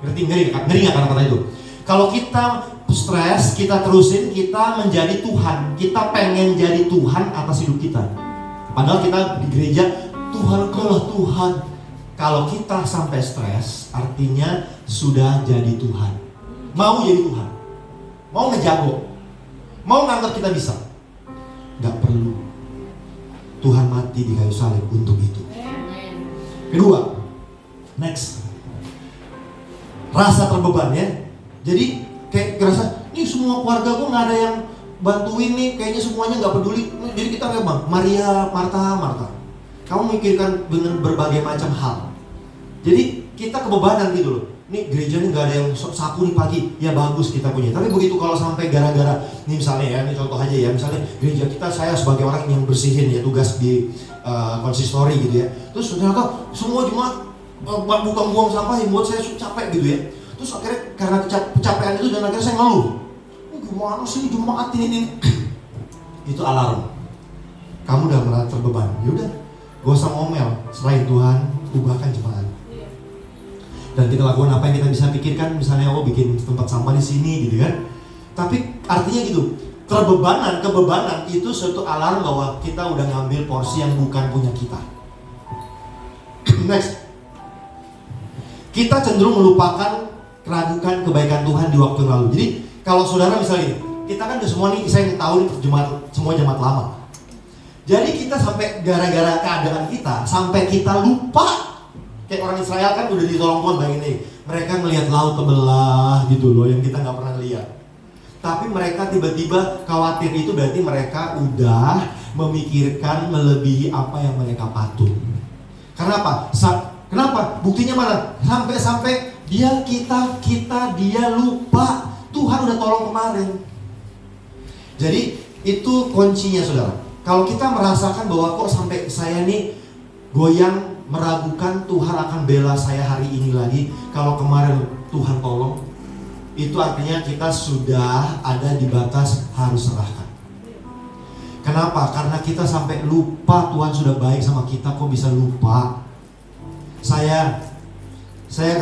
Ngeri gak kata-kata itu? Kalau kita stres, kita terusin, kita menjadi Tuhan. Kita pengen jadi Tuhan atas hidup kita. Padahal kita di gereja, Tuhan kaulah Tuhan. Kalau kita sampai stres, artinya sudah jadi Tuhan. Mau jadi Tuhan, mau ngejago, mau nganggap kita bisa. Gak perlu. Tuhan mati di kayu salib untuk itu. Kedua, next, rasa terbeban ya. Jadi kayak ngerasa, nih semua keluarga gue gak ada yang bantuin nih, kayaknya semuanya gak peduli. Jadi kita kayak bang, Maria, Marta, kamu mikirkan dengan berbagai macam hal. Jadi kita kebebanan gitu loh. Nih gereja ini gak ada yang sapu nih pagi, ya bagus kita punya. Tapi begitu kalau sampai gara-gara, nih misalnya ya, ini contoh aja ya, misalnya gereja kita, saya sebagai orang yang bersihin ya, tugas di konsistori gitu ya. Terus ternyata semua jemaat bukan buang sampah yang buat saya capek gitu ya. Terus akhirnya karena kecapean itu dan akhirnya saya ngeluh. Gimana sih jemaat ini? Itu alarm. Kamu udah merasa terbeban. Yaudah, gak usah ngomel. Selain Tuhan, ubahkan jemaat. Dan kita lakukan apa yang kita bisa pikirkan, misalnya bikin tempat sampah di sini gitu kan. Tapi artinya gitu, kebebanan itu suatu alarm bahwa kita udah ngambil porsi yang bukan punya kita. Next, kita cenderung melupakan, meragukan kebaikan Tuhan di waktu yang lalu. Jadi kalau saudara misalnya kita kan udah semua nih, saya tahu nih semua jemaat lama. Jadi kita sampai gara-gara keadaan kita, sampai kita lupa. Kayak orang Israel kan udah ditolong Tuhan, bayangin nih, mereka ngelihat laut terbelah gitu loh, yang kita nggak pernah lihat. Tapi mereka tiba-tiba khawatir, itu berarti mereka udah memikirkan melebihi apa yang mereka patut. Karena apa? Kenapa? Buktinya mana? Sampai dia lupa Tuhan udah tolong kemarin. Jadi itu kuncinya, saudara. Kalau kita merasakan bahwa kok sampai saya nih goyang, meragukan Tuhan akan bela saya hari ini lagi, kalau kemarin Tuhan tolong, itu artinya kita sudah ada di batas harus serahkan. Kenapa? Karena kita sampai lupa Tuhan sudah baik sama kita, kok bisa lupa? Saya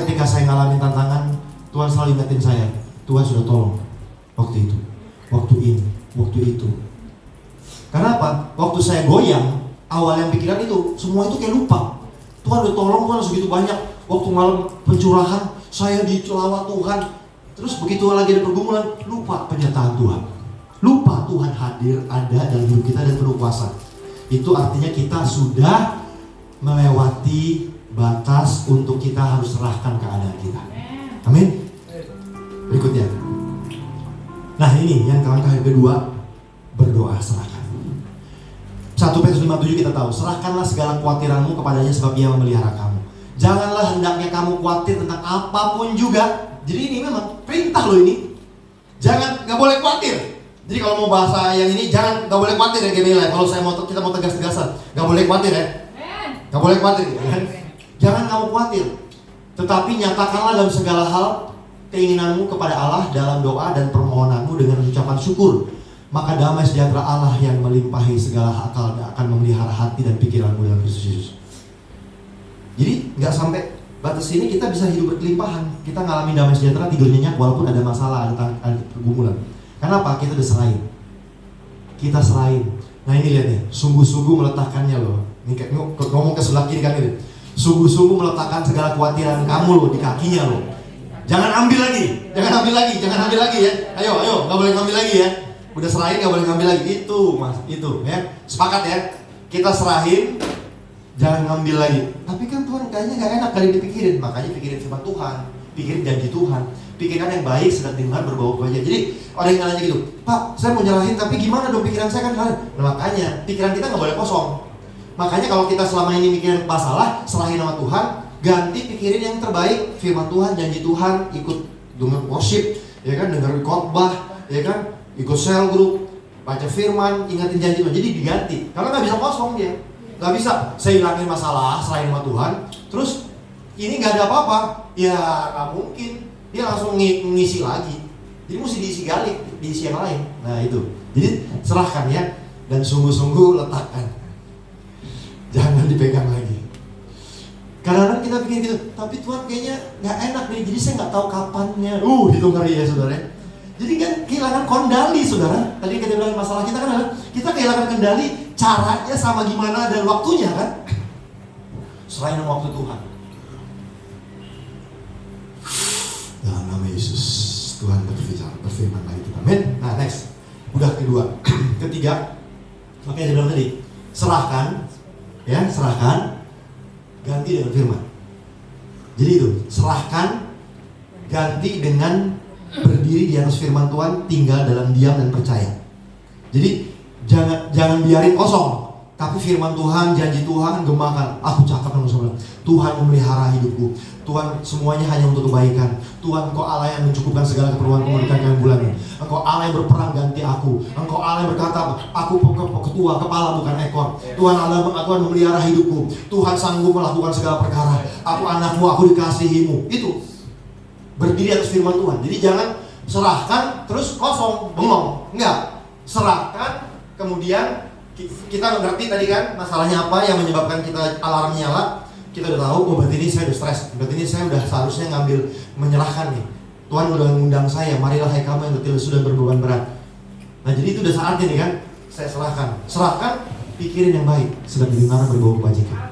ketika saya ngalamin tantangan, Tuhan selalu ingetin saya, Tuhan sudah tolong waktu itu, waktu ini, waktu itu. Karena apa? Waktu saya goyang, awal yang pikiran itu, semua itu kayak lupa. Tuhan udah tolong, Tuhan segitu banyak. Waktu malam pencurahan, saya dicelawat Tuhan. Terus begitu lagi ada pergumulan, lupa penyertaan Tuhan. Lupa Tuhan hadir, ada dalam hidup kita dan penuh kuasa. Itu artinya kita sudah melewati batas untuk kita harus serahkan keadaan kita. Amin. Berikutnya. Nah ini yang langkah yang kedua, berdoa serahkan. 1 Petrus 5:7 kita tahu, serahkanlah segala kekhawatiranmu kepadanya sebab Ia memelihara kamu. Janganlah hendaknya kamu khawatir tentang apapun juga. Jadi ini memang perintah loh ini. Gak boleh khawatir. Jadi kalau mau bahasa yang ini, gak boleh khawatir ya Gemila. Kalau kita mau tegas-tegasan, gak boleh khawatir ya. Gak boleh khawatir ya. Jangan kamu khawatir, tetapi nyatakanlah dalam segala hal keinginanmu kepada Allah dalam doa dan permohonanmu dengan ucapan syukur. Maka damai sejahtera Allah yang melimpahi segala akal akan memelihara hati dan pikiranmu dalam Kristus Yesus. Jadi nggak sampai batas ini kita bisa hidup berkelimpahan. Kita ngalamin damai sejahtera, tidur nyenyak walaupun ada masalah, ada pergumulan. Kenapa? Kita udah serahin. Kita serahin. Nah ini lihat nih, sungguh-sungguh meletakkannya loh. Ini ngomong ke sebelah kiri kan ini. Sungguh-sungguh meletakkan segala kekhawatiran kamu loh di kakinya loh. Jangan ambil lagi ya. Ayo, nggak boleh ngambil lagi ya. Udah serahin nggak boleh ngambil lagi. Itu mas, itu ya. Sepakat ya. Kita serahin, jangan ngambil lagi. Tapi kan Tuhan kayaknya nggak enak kali dipikirin. Makanya pikirin firman Tuhan, pikirin janji Tuhan, pikirkan yang baik sedang dengar berbau aja. Jadi orang yang nanya gitu, Pak, saya mau nyerahin tapi gimana dong pikiran saya kan? Nah, makanya pikiran kita nggak boleh kosong. Makanya kalau kita selama ini mikirin masalah, serahin sama Tuhan, ganti pikirin yang terbaik, firman Tuhan, janji Tuhan, ikut dengar worship, ya kan, dengar khotbah, ya kan, ikut cell group, baca firman, ingatin janji Tuhan. Jadi diganti, karena nggak bisa kosong dia, nggak bisa. Saya hilangin masalah, serahin sama Tuhan, terus ini nggak ada apa-apa, ya nggak mungkin. Dia langsung ngisi lagi, jadi mesti diisi yang lain. Nah itu, jadi serahkan ya, dan sungguh-sungguh letakkan. Jangan dipegang lagi. Kadang-kadang kita pikir gitu, tapi Tuhan kayaknya nggak enak nih, jadi saya nggak tahu kapannya. Itu ngeri ya saudara. Jadi kan kehilangan kendali saudara. Tadi kita bilang masalah kita kan, kita kehilangan kendali, caranya sama gimana dan waktunya kan. Selain waktu Tuhan. Dalam nama Yesus, Tuhan berfirman lagi kita. Amin. Nah next, udah kedua, ketiga, makanya saya bilang tadi, serahkan. Ya, serahkan, ganti dengan firman. Jadi itu, serahkan, ganti dengan berdiri di atas firman Tuhan, tinggal dalam diam dan percaya. Jadi jangan biarin kosong, tapi firman Tuhan, janji Tuhan gemakan. Aku cakap sama saudara, Tuhan memelihara hidupku. Tuhan semuanya hanya untuk kebaikan. Tuhan Engkau Allah yang mencukupkan segala keperluanku memberikan bulan ini. Engkau Allah yang berperang ganti aku. Engkau Allah yang berkata, aku ketua, kepala bukan ekor. Tuhan Allah, Tuhan memelihara hidupku. Tuhan sanggup melakukan segala perkara. Aku anakmu, aku dikasihimu. Itu berdiri atas firman Tuhan. Jadi jangan serahkan terus kosong, bengong. Enggak, serahkan. Kemudian kita ngerti tadi kan masalahnya apa yang menyebabkan kita alarm nyala. Kita udah tahu, berarti ini saya udah stres, berarti ini saya udah seharusnya menyerahkan nih. Tuhan udah mengundang saya, marilah hai kamu yang letih sudah berbeban berat. Nah jadi itu udah saatnya nih kan, saya serahkan, pikirin yang baik, sedang didengar berbau kebajikan.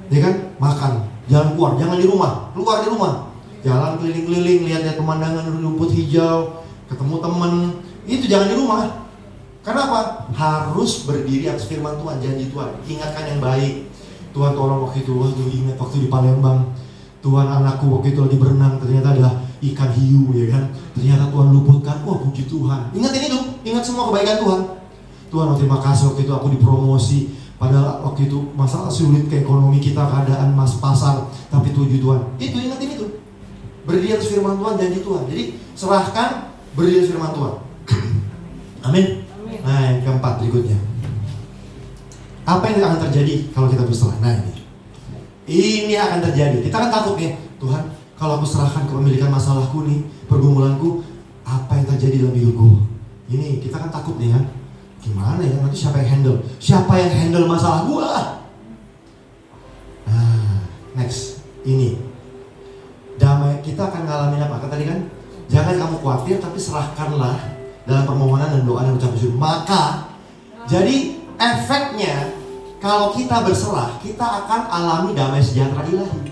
Ya kan, makan, jangan keluar, jangan di rumah, keluar di rumah. Jalan keliling-keliling, lihat-lihat pemandangan rumput hijau, ketemu temen, itu jangan di rumah. Kenapa? Harus berdiri atas firman Tuhan, janji Tuhan, ingatkan yang baik. Tuhan tolong waktu itu, ingat waktu di Palembang, Tuhan anakku waktu itu lagi berenang, ternyata ada ikan hiu ya kan, ternyata Tuhan luputkan, wah puji Tuhan. Ingatin itu, ingat semua kebaikan Tuhan. Tuhan terima kasih waktu itu aku dipromosi, Padahal waktu itu masalah sulit ke ekonomi kita, keadaan pasar, tapi tujuh Tuhan. Itu ingatin itu. Berdiri atas firman Tuhan, janji Tuhan. Jadi serahkan, berdiri atas firman Tuhan. Amin. Nah, yang keempat berikutnya. Apa yang akan terjadi kalau kita berserah? Nah ini akan terjadi. Kita kan takut nih, Tuhan, kalau aku serahkan kepemilikan masalahku nih, pergumulanku, apa yang terjadi dalam hidupku? Ini kita kan takut nih ya. Gimana ya, nanti siapa yang handle? Siapa yang handle masalah gua? Nah, next. Ini damai, kita akan ngalamin apa? Kan tadi kan, jangan kamu khawatir, tapi serahkanlah dalam permohonan dan doa dan ucapan syukur. Maka jadi efeknya, kalau kita berserah, kita akan alami damai sejahtera ilahi.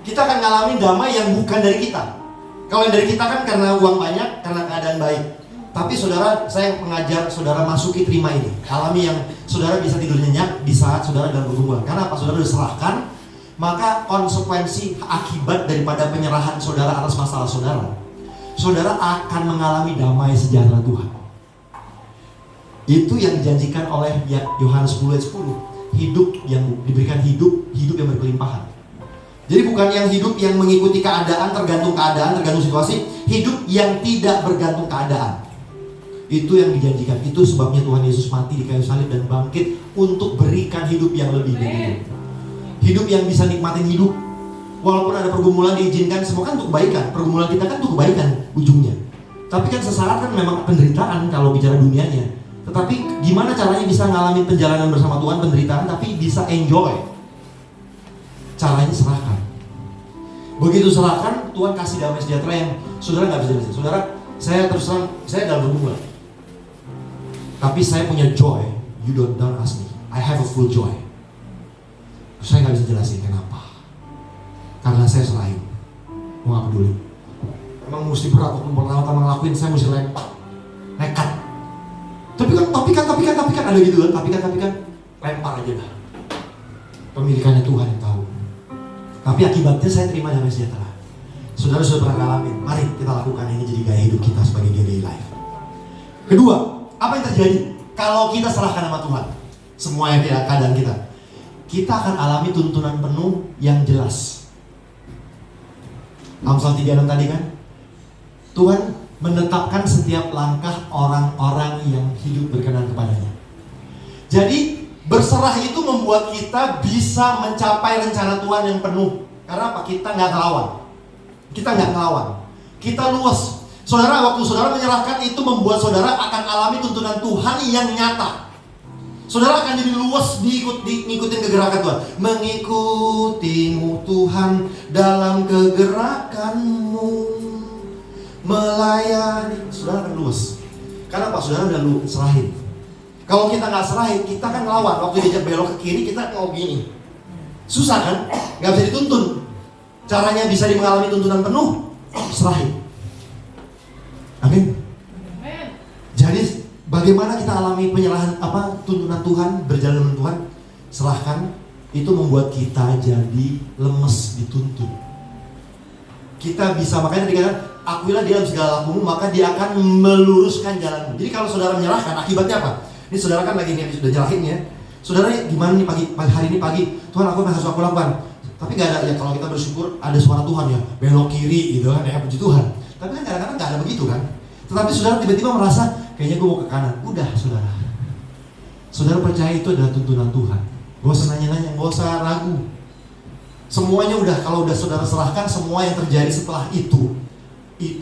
Kita akan ngalamin damai yang bukan dari kita. Kalau yang dari kita kan karena uang banyak, karena keadaan baik. Tapi saudara, saya mengajar saudara masuki, terima ini. Alami yang saudara bisa tidur nyenyak di saat saudara dalam pergumulan. Karena apa? Saudara diserahkan, maka konsekuensi akibat daripada penyerahan saudara atas masalah saudara, saudara akan mengalami damai sejahtera Tuhan. Itu yang dijanjikan oleh Yohanes 10 ayat 10. Hidup yang diberikan, hidup yang berkelimpahan. Jadi bukan yang hidup yang mengikuti keadaan, tergantung situasi. Hidup yang tidak bergantung keadaan. Itu yang dijanjikan. Itu sebabnya Tuhan Yesus mati di kayu salib dan bangkit untuk berikan hidup yang lebih dari itu. Hidup yang bisa nikmatin hidup. Walaupun ada pergumulan diizinkan, semua kan untuk kebaikan. Pergumulan kita kan untuk kebaikan ujungnya. Tapi kan sesaat kan memang penderitaan kalau bicara dunianya. Tetapi gimana caranya bisa ngalamin perjalanan bersama Tuhan, penderitaan, tapi bisa enjoy? Caranya serahkan. Begitu serahkan, Tuhan kasih damai sejahtera yang saudara nggak bisa jelasin. Saudara, saya terus terang, saya dalam pergumulan. Tapi saya punya joy. You don't ask me. I have a full joy. Saya nggak bisa jelasin kenapa. Karena saya serahin. Mau nggak peduli. Emang mesti berat waktu pertama ngelakuin, saya mesti lempar, nekat. Tapi kan ada gitu kan. Tapi kan lempar aja dah. Pemilikannya Tuhan yang tahu. Tapi akibatnya saya terima damai sejahtera. Saudara sudah pernah ngalamin. Mari kita lakukan ini jadi gaya hidup kita sebagai GDI Life. Kedua, apa yang terjadi kalau kita serahkan sama Tuhan? Semua yang keadaan kita akan alami tuntunan penuh yang jelas. Amsal 3:6 tadi kan, Tuhan menetapkan setiap langkah orang-orang yang hidup berkenan kepadanya. Jadi berserah itu membuat kita bisa mencapai rencana Tuhan yang penuh. Karena apa? Kita nggak ngelawan. Kita luas. Saudara, waktu saudara menyerahkan itu membuat saudara akan alami tuntunan Tuhan yang nyata. Saudara akan jadi luas ngikutin kegerakan Tuhan. Mengikutimu Tuhan dalam kegerakanmu, melayani. Saudara akan luas. Karena apa? Saudara udah serahin. Kalau kita nggak serahin, kita kan ngelawan. Waktu diajak belok ke kiri, kita mau gini. Susah kan? Nggak bisa dituntun. Caranya bisa mengalami tuntunan penuh, serahin. Amin. Jadi bagaimana kita alami penyerahan tuntunan Tuhan, berjalan dengan Tuhan, serahkan. Itu membuat kita jadi lemes dituntun. Kita bisa, makanya dikatakan, akuilah dia dalam segala lakumu, maka dia akan meluruskan jalanmu. Jadi kalau saudara menyerahkan, akibatnya apa? Ini saudara kan lagi nih sudah nyerahin ya. Saudara gimana nih hari ini pagi, Tuhan aku harus aku lakukan. Tapi gak ada ya, kalau kita bersyukur ada suara Tuhan ya, belok kiri gitu kan ya, puji Tuhan. Tapi kan kadang-kadang gak ada begitu kan. Tetapi saudara tiba-tiba merasa kayaknya gue mau ke kanan. Udah saudara. Saudara percaya itu adalah tuntunan Tuhan. Gak usah nanya-nanya, gak usah ragu. Semuanya udah, kalau udah saudara serahkan, semua yang terjadi setelah itu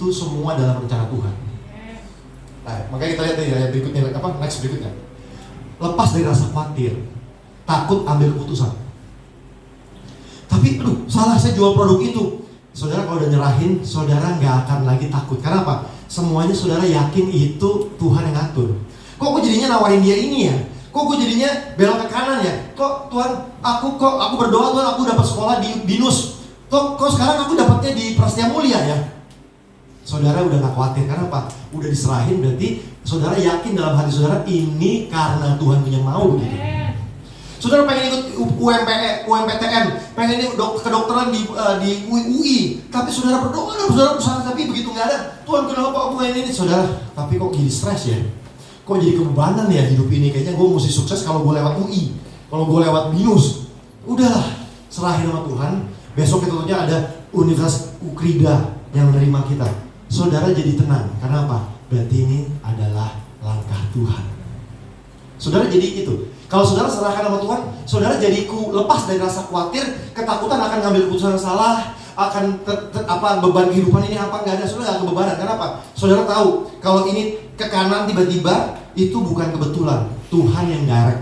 semua dalam rencana Tuhan. Nah, makanya kita lihat ya berikutnya, next berikutnya. Lepas dari rasa khawatir, takut ambil keputusan. Tapi salah saya jual produk itu. Saudara kalau udah nyerahin, saudara nggak akan lagi takut. Karena apa? Semuanya saudara yakin itu Tuhan yang ngatur. Kok gue jadinya nawarin dia ini ya? Kok gue jadinya belok ke kanan ya? Kok Tuhan, aku berdoa Tuhan aku dapat sekolah di BINUS. Kok sekarang aku dapatnya di Prasetya Mulia ya? Saudara udah gak khawatir. Karena apa? Udah diserahin, berarti saudara yakin dalam hati saudara ini karena Tuhan punya mau begitu. Saudara pengen ikut UMPTN, pengen ikut kedokteran di UI, tapi saudara berdoa, saudara berusaha, tapi begitu nggak ada. Tuhan kenapa aku ini? Saudara, tapi kok gini stres ya? kok jadi kebebanan ya hidup ini, kayaknya gue mesti sukses kalau gue lewat UI, kalau gue lewat BINUS. Udahlah, serahin sama Tuhan. Besok tentunya ada Universitas Ukrida yang menerima kita. Saudara jadi tenang, karena apa? Berarti ini adalah langkah Tuhan. Saudara jadi itu. Kalau saudara serahkan sama Tuhan, saudara jadi lepas dari rasa khawatir, ketakutan akan ngambil keputusan yang salah, akan beban kehidupan ini apa nggak ada. Saudara nggak kebebanan. Kenapa? Saudara tahu kalau ini ke kanan tiba-tiba itu bukan kebetulan, Tuhan yang direct.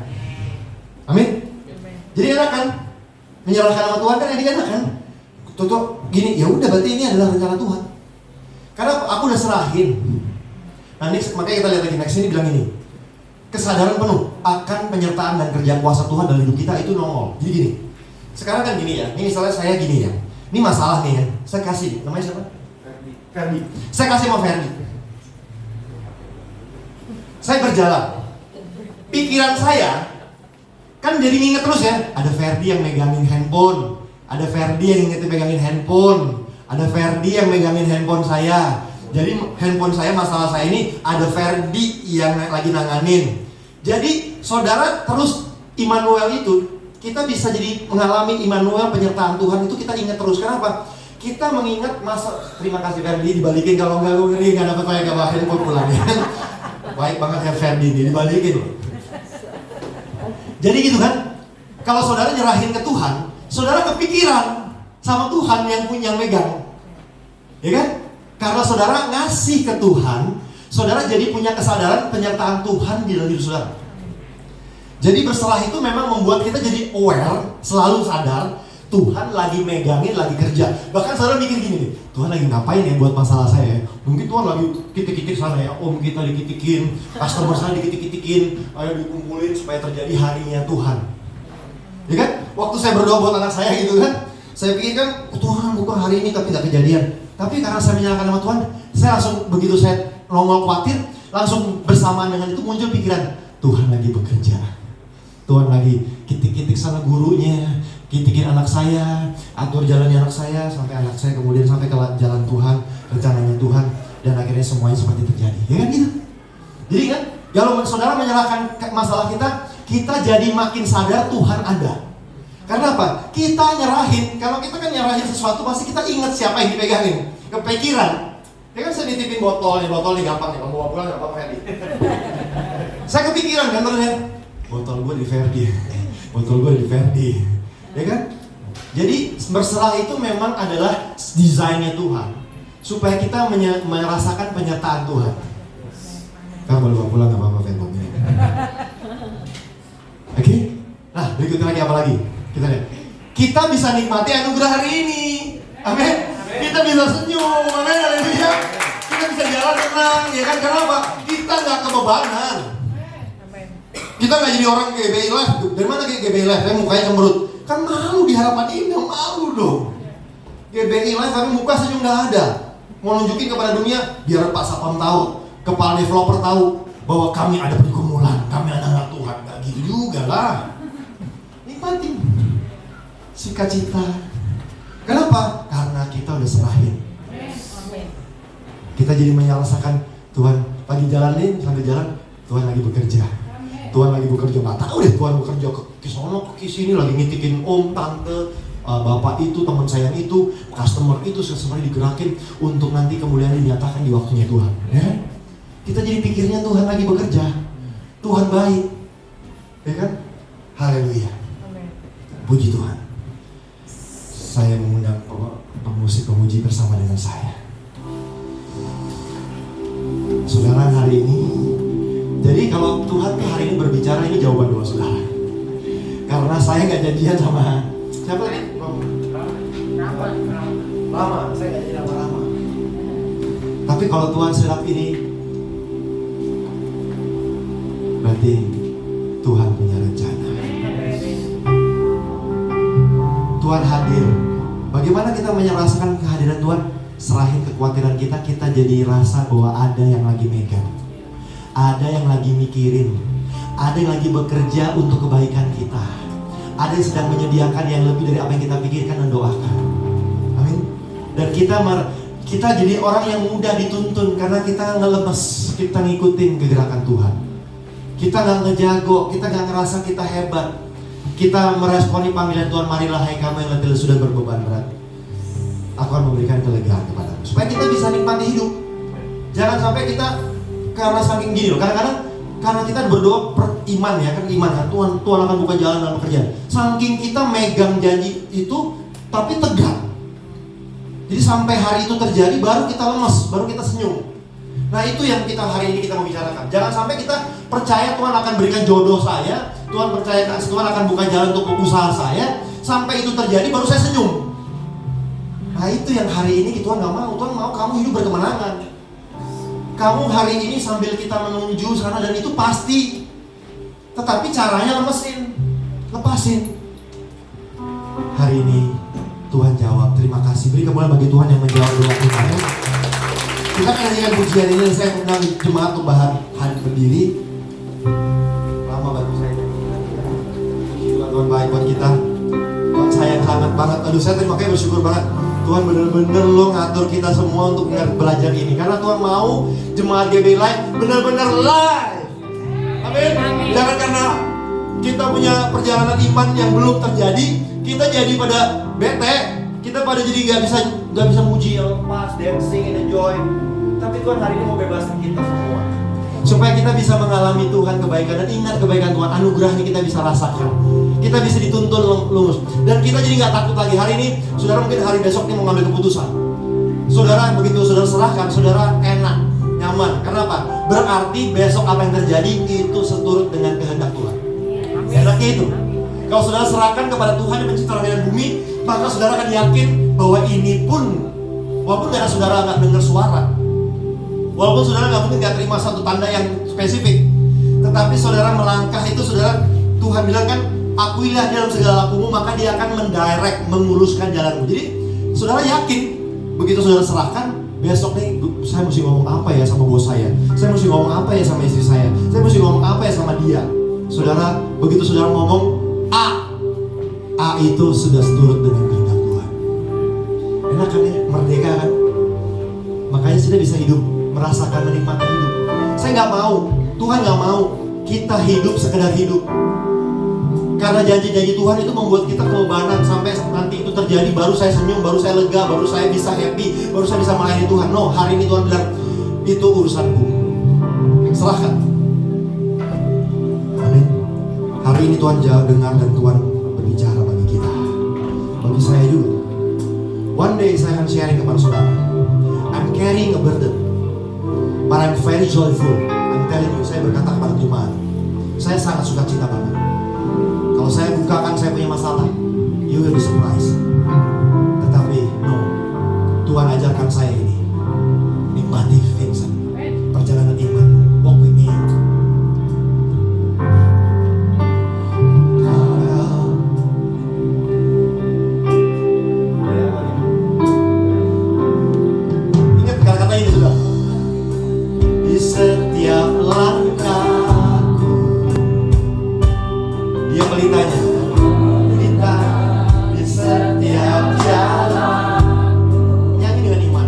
Amin. Jadi enak kan? Menyerahkan sama Tuhan kan jadi enak kan? Tuh gini, ya udah berarti ini adalah rencana Tuhan. Karena aku udah serahin. Nah ini makanya kita lihat lagi next ini bilang ini. Kesadaran penuh akan penyertaan dan kerja kuasa Tuhan dalam hidup kita itu nongol. Jadi gini, sekarang kan gini ya, ini misalnya saya gini ya, ini masalah nih ya, saya kasih, namanya siapa? Ferdi. Saya kasih sama Ferdi. Saya berjalan, pikiran saya kan jadi nginget terus ya, ada Ferdi yang megangin handphone, ada Ferdi yang ingetin megangin handphone, ada Ferdi yang megangin handphone saya. Jadi handphone saya, masalah saya ini ada Ferdi yang lagi nanganin. Jadi saudara terus Immanuel itu, kita bisa jadi mengalami Immanuel, penyertaan Tuhan itu kita ingat terus. Kenapa? Kita mengingat masa, terima kasih Ferdi, dibalikin, kalau enggak gue ngeri gak dapat kayak bawa handphone pulang ya. Baik banget ya Ferdi ini, dibalikin. Jadi gitu kan, kalau saudara nyerahin ke Tuhan, saudara kepikiran sama Tuhan yang punya megang, ya kan? Karena saudara ngasih ke Tuhan, saudara jadi punya kesadaran penyertaan Tuhan di dalam hidup saudara. Jadi berserah itu memang membuat kita jadi aware, selalu sadar Tuhan lagi megangin, lagi kerja. Bahkan saudara mikir gini nih, Tuhan lagi ngapain ya buat masalah saya ya? Mungkin Tuhan lagi kitik-kitik sana ya, om kita dikitikin, customer saya dikitik-kitikin, ayo dikumpulin supaya terjadi harinya Tuhan. Ya kan? Waktu saya berdoa buat anak saya gitu kan, saya pikir kan, Tuhan bukan hari ini tapi gak kejadian. Tapi karena saya menyalahkan sama Tuhan, saya langsung begitu saya nongol khawatir, langsung bersamaan dengan itu muncul pikiran, Tuhan lagi bekerja. Tuhan lagi kitik-kitik sana gurunya, kitikin anak saya, atur jalannya anak saya, sampai anak saya kemudian sampai ke jalan Tuhan, rencananya Tuhan, dan akhirnya semuanya seperti terjadi. Ya kan gitu? Jadi kan, kalau saudara menyalahkan masalah kita jadi makin sadar Tuhan ada. Karena apa? Kita nyerahin. Kalau kita kan nyerahin sesuatu, pasti kita ingat siapa yang dipegangin. Kepikiran. Ya kan saya nitipin botol nih gampang nih. Kamu bawa pulang gampang Ferdi. Saya kepikiran kan ternyata, botol gue di Ferdi. Botol gue di Ferdi. Ya kan? Jadi berserah itu memang adalah desainnya Tuhan. Supaya kita merasakan penyertaan Tuhan. Kamu boleh bawa pulang gak apa-apa Ferdi. Oke? Nah berikutnya lagi apa lagi? Kita lihat. Kita bisa nikmati anugerah hari ini. Amin. Kita bisa senyum. Amin. Haleluya. Kita bisa jalan tenang. Ya kan? Kenapa? Kita nggak kebebanan. Kita nggak jadi orang GBI Live. Dari mana GBI Live? Saya mukanya cemberut. Kan malu di harapan ini. Malu dong. GBI Live tapi muka senyum nggak ada. Mau nunjukin kepada dunia biar Pak Sapam tahu, kepala developer tahu bahwa kami ada pergumulan, kami anak Tuhan. Nggak gitu juga lah. Nikmatin sukacita. Kenapa? Karena kita udah serahin. Kita jadi menyelesaikan Tuhan lagi jalanin sambil jalan, Tuhan lagi bekerja. Tuhan lagi bekerja, nggak tahu deh Tuhan bekerja ke sono ke sini lagi ngitikin om, tante, bapak itu, teman saya itu, customer itu semuanya digerakin untuk nanti kemudian dinyatakan di waktunya Tuhan. Ya? Kita jadi pikirnya Tuhan lagi bekerja, Tuhan baik, ya kan? Haleluya. Puji Tuhan. Saya mengundang pemusik pemuji bersama dengan saya. Saudara hari ini, jadi kalau Tuhan tuh hari ini berbicara, ini jawaban doa saudara. Karena saya nggak janjian sama siapa tadi? Lama, saya nggak janjian sama Rama. Tapi kalau Tuhan sedap ini, berarti Tuhan punya rencana. Tuhan hadir. Bagaimana kita menyerahkan kehadiran Tuhan? Serahin kekhawatiran kita, kita jadi rasa bahwa ada yang lagi megang, ada yang lagi mikirin, ada yang lagi bekerja untuk kebaikan kita, ada yang sedang menyediakan yang lebih dari apa yang kita pikirkan dan doakan. Amin. Dan kita jadi orang yang mudah dituntun karena kita ngelemes, kita ngikutin kegerakan Tuhan. Kita gak ngejago, kita gak ngerasa kita hebat. Kita meresponi panggilan Tuhan, marilah hai kamu yang letih sudah berbeban berat, aku akan memberikan kelegaan kepadamu. Supaya kita bisa nikmati hidup. Jangan sampai kita karena saking gini loh, kadang-kadang karena kita berdoa per iman ya, kan iman kan, Tuhan akan buka jalan dalam pekerjaan. Saking kita megang janji itu, tapi tegak. Jadi sampai hari itu terjadi, baru kita lemes, baru kita senyum. Nah itu yang kita hari ini kita mau bicarakan. Jangan sampai kita percaya Tuhan akan berikan jodoh saya, Tuhan percaya Tuhan akan buka jalan untuk usaha saya, sampai itu terjadi baru saya senyum. Nah itu yang hari ini Tuhan gak mau. Tuhan mau kamu hidup berkemenangan. Kamu hari ini sambil kita menuju sana, dan itu pasti. Tetapi caranya lepasin. Hari ini Tuhan jawab, terima kasih. Beri kemuliaan bagi Tuhan yang menjawab doa kita. Kita akan nyanyikan pujian ini. Saya undang jemaat untuk hadir berdiri. Lama banget saya. Tuhan baik buat kita. Tuhan sayang sangat banget. Aduh, saya terima kasih, bersyukur banget. Tuhan benar-benar lo ngatur kita semua untuk belajar ini. Karena Tuhan mau jemaat GB Live benar-benar live. Amin. Jangan karena kita punya perjalanan iman yang belum terjadi, kita jadi pada bete. Kita pada jadi gak bisa muji yang lepas, dancing and enjoy. Tapi Tuhan hari ini mau bebasin kita semua, supaya kita bisa mengalami Tuhan kebaikan. Dan ingat kebaikan Tuhan, anugerahnya kita bisa rasakan. Kita bisa dituntun lurus. Dan kita jadi gak takut lagi. Hari ini, saudara mungkin hari besok ini mau ngambil keputusan. Saudara, begitu saudara serahkan, saudara enak, nyaman. Kenapa? Berarti besok apa yang terjadi itu seturut dengan kehendak Tuhan. Enaknya itu. Kalau saudara serahkan kepada Tuhan yang mencipta langit dan bumi, maka saudara akan yakin bahwa ini pun, walaupun karena saudara gak dengar suara, walaupun saudara gak mungkin gak terima satu tanda yang spesifik, tetapi saudara melangkah itu, saudara, Tuhan bilang kan, akuilah dalam segala lakumu, maka dia akan mendirect, menguruskan jalanmu. Jadi saudara yakin, begitu saudara serahkan, besok nih saya mesti ngomong apa ya sama bos saya mesti ngomong apa ya sama istri saya mesti ngomong apa ya sama dia. Saudara, begitu saudara ngomong A itu sudah seturut dengan kehendak Tuhan. Enak kan ya, merdeka kan. Makanya sudah bisa hidup, merasakan, menikmati hidup. Saya gak mau, Tuhan gak mau kita hidup sekedar hidup. Karena janji-janji Tuhan itu membuat kita kebebanan. Sampai nanti itu terjadi, baru saya senyum, baru saya lega, baru saya bisa happy, baru saya bisa melayani Tuhan. No, hari ini Tuhan bilang, itu urusanku, serahkan. Amin. Hari ini Tuhan jawab, dengar, dan Tuhan berbicara bagi kita, bagi saya juga. One day saya akan sharing kepada saudara, I'm carrying a burden, but I'm very joyful. I'm telling you, saya berkata kepada jemaat, saya sangat suka cita banget. Kalau saya bukakan saya punya masalah, you will be surprised. Tetapi no, Tuhan ajarkan saya ini, nikmati Vincent, perjalanan iman, walk with me. Ingat kata-kata ini sudah. Di setiap langkahku, dia pelitanya, pelita di setiap jalan. Nyanyi dengan iman.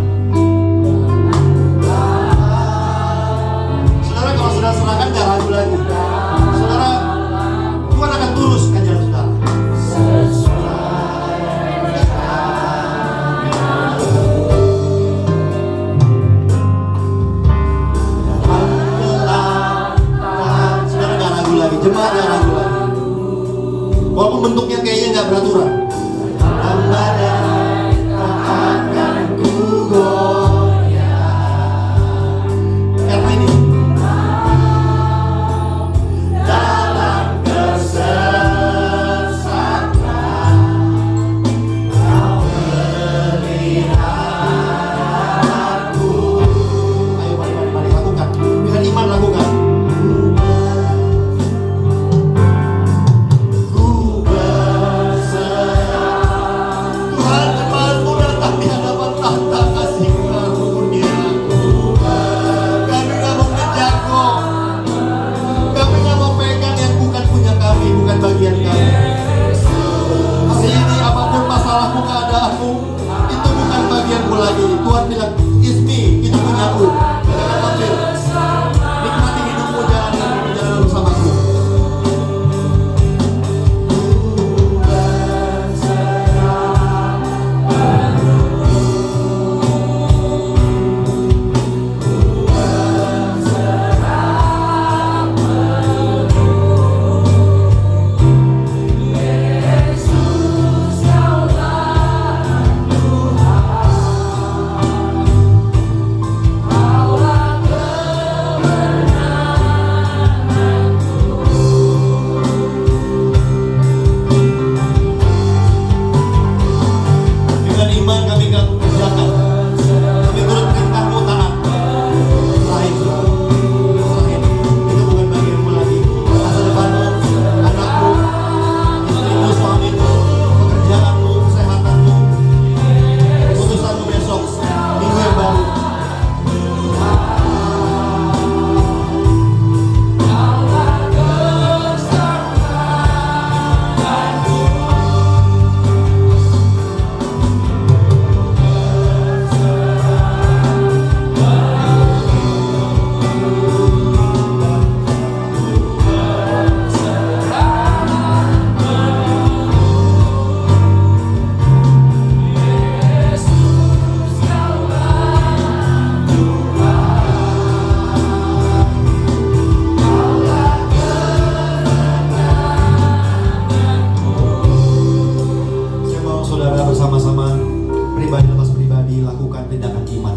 dan dilakukan tindakan iman.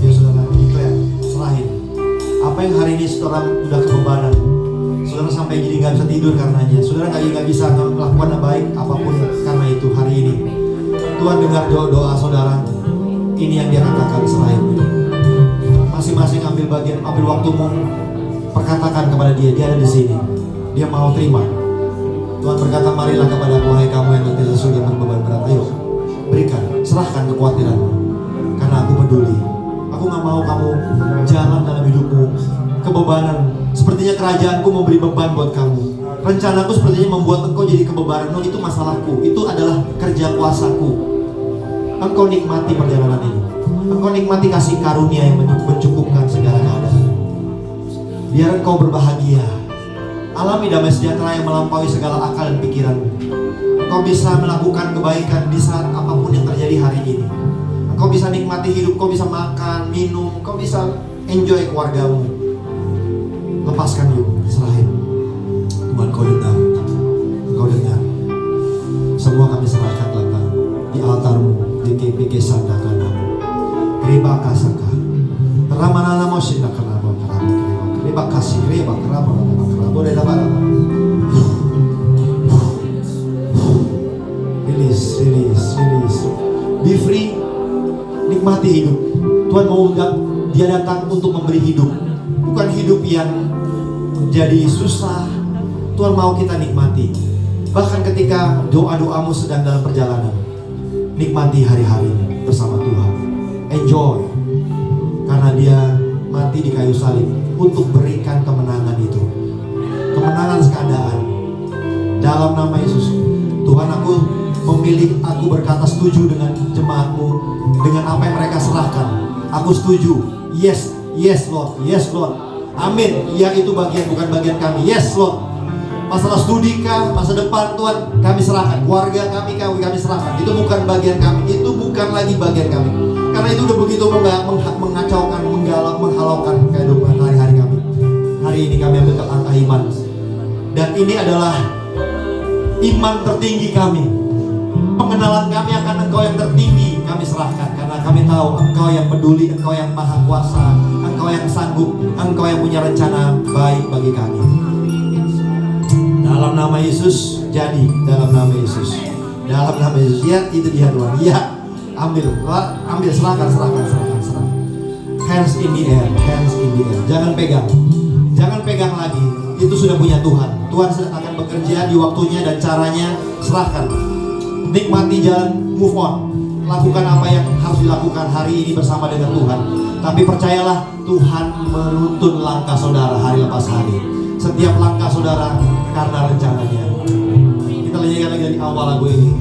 Ya saudara, itu ya, serahin. Apa yang hari ini saudara udah kebebanan, saudara sampai jadi nggak bisa tidur karenanya, saudara nggak bisa melakukan yang baik apapun karena itu hari ini. Tuhan dengar doa saudara. Ini yang dia katakan, serahin. Masing-masing ambil bagian, ambil waktumu, perkatakan kepada dia ada di sini. Dia mau terima. Tuhan berkata, marilah kepada aku, hai kamu yang letih lesu dan berbeban berat. Ayo, berikan, serahkan kekhawatiranmu, karena aku peduli. Aku gak mau kamu jalan dalam hidupmu kebebanan. Sepertinya kerajaanku memberi beban buat kamu. Rencanaku sepertinya membuat engkau jadi kebebanan. No, itu masalahku, itu adalah kerja kuasaku. Engkau nikmati perjalanan ini. Engkau nikmati kasih karunia yang mencukupkan segala keadaan. Biar engkau berbahagia, alami damai sejahtera yang melampaui segala akal dan pikiran. Engkau bisa melakukan kebaikan di saat apapun yang terjadi hari ini. Engkau bisa nikmati hidup, kau bisa makan, minum, kau bisa enjoy keluargamu. Lepaskan yuk, serahin. Tuhan, kau dengar, engkau dengar. Semua kami serahkan Tuhan di altarmu, di KPK Sandakanamu. Kriba kasaka, Ramana namo Sindakanamu, kriba kasih, kriba keraba, boleh dapat. Release. Be free. Nikmati hidup. Tuhan mau dia datang untuk memberi hidup, bukan hidup yang menjadi susah. Tuhan mau kita nikmati. Bahkan ketika doa-doamu sedang dalam perjalanan, nikmati hari-hari bersama Tuhan. Enjoy. Karena dia mati di kayu salib untuk berikan kemenangan itu. Kemenangan keadaan. Dalam nama Yesus. Tuhan, aku memilih, aku berkata setuju dengan jemaatmu, dengan apa yang mereka serahkan. Aku setuju. Yes Lord. Amin. Ya, itu bagian, bukan bagian kami. Yes Lord. Masalah studi kah, masa depan Tuhan kami serahkan. Keluarga kami serahkan. Itu bukan bagian kami. Itu bukan lagi bagian kami. Karena itu udah begitu mengacaukan, menghalaukan kehidupan hari-hari kami. Hari ini kami ambil langkah iman. Dan ini adalah iman tertinggi kami. Pengenalan kami akan Engkau yang tertinggi kami serahkan. Karena kami tahu Engkau yang peduli, Engkau yang maha kuasa, Engkau yang sanggup, Engkau yang punya rencana baik bagi kami. Dalam nama Yesus, jadi dalam nama Yesus. Dalam nama Yesus. Ya, itu dia Tuhan. Ya, ambil, serahkan. Hands in the air. Jangan pegang lagi. Itu sudah punya Tuhan. Tuhan akan bekerja di waktunya dan caranya. Serahkan. Nikmati jalan, move on. Lakukan apa yang harus dilakukan hari ini bersama dengan Tuhan. Tapi percayalah, Tuhan menuntun langkah saudara hari lepas hari. Setiap langkah saudara karena rencananya. Kita lanjutkan lagi dari awal lagu ini.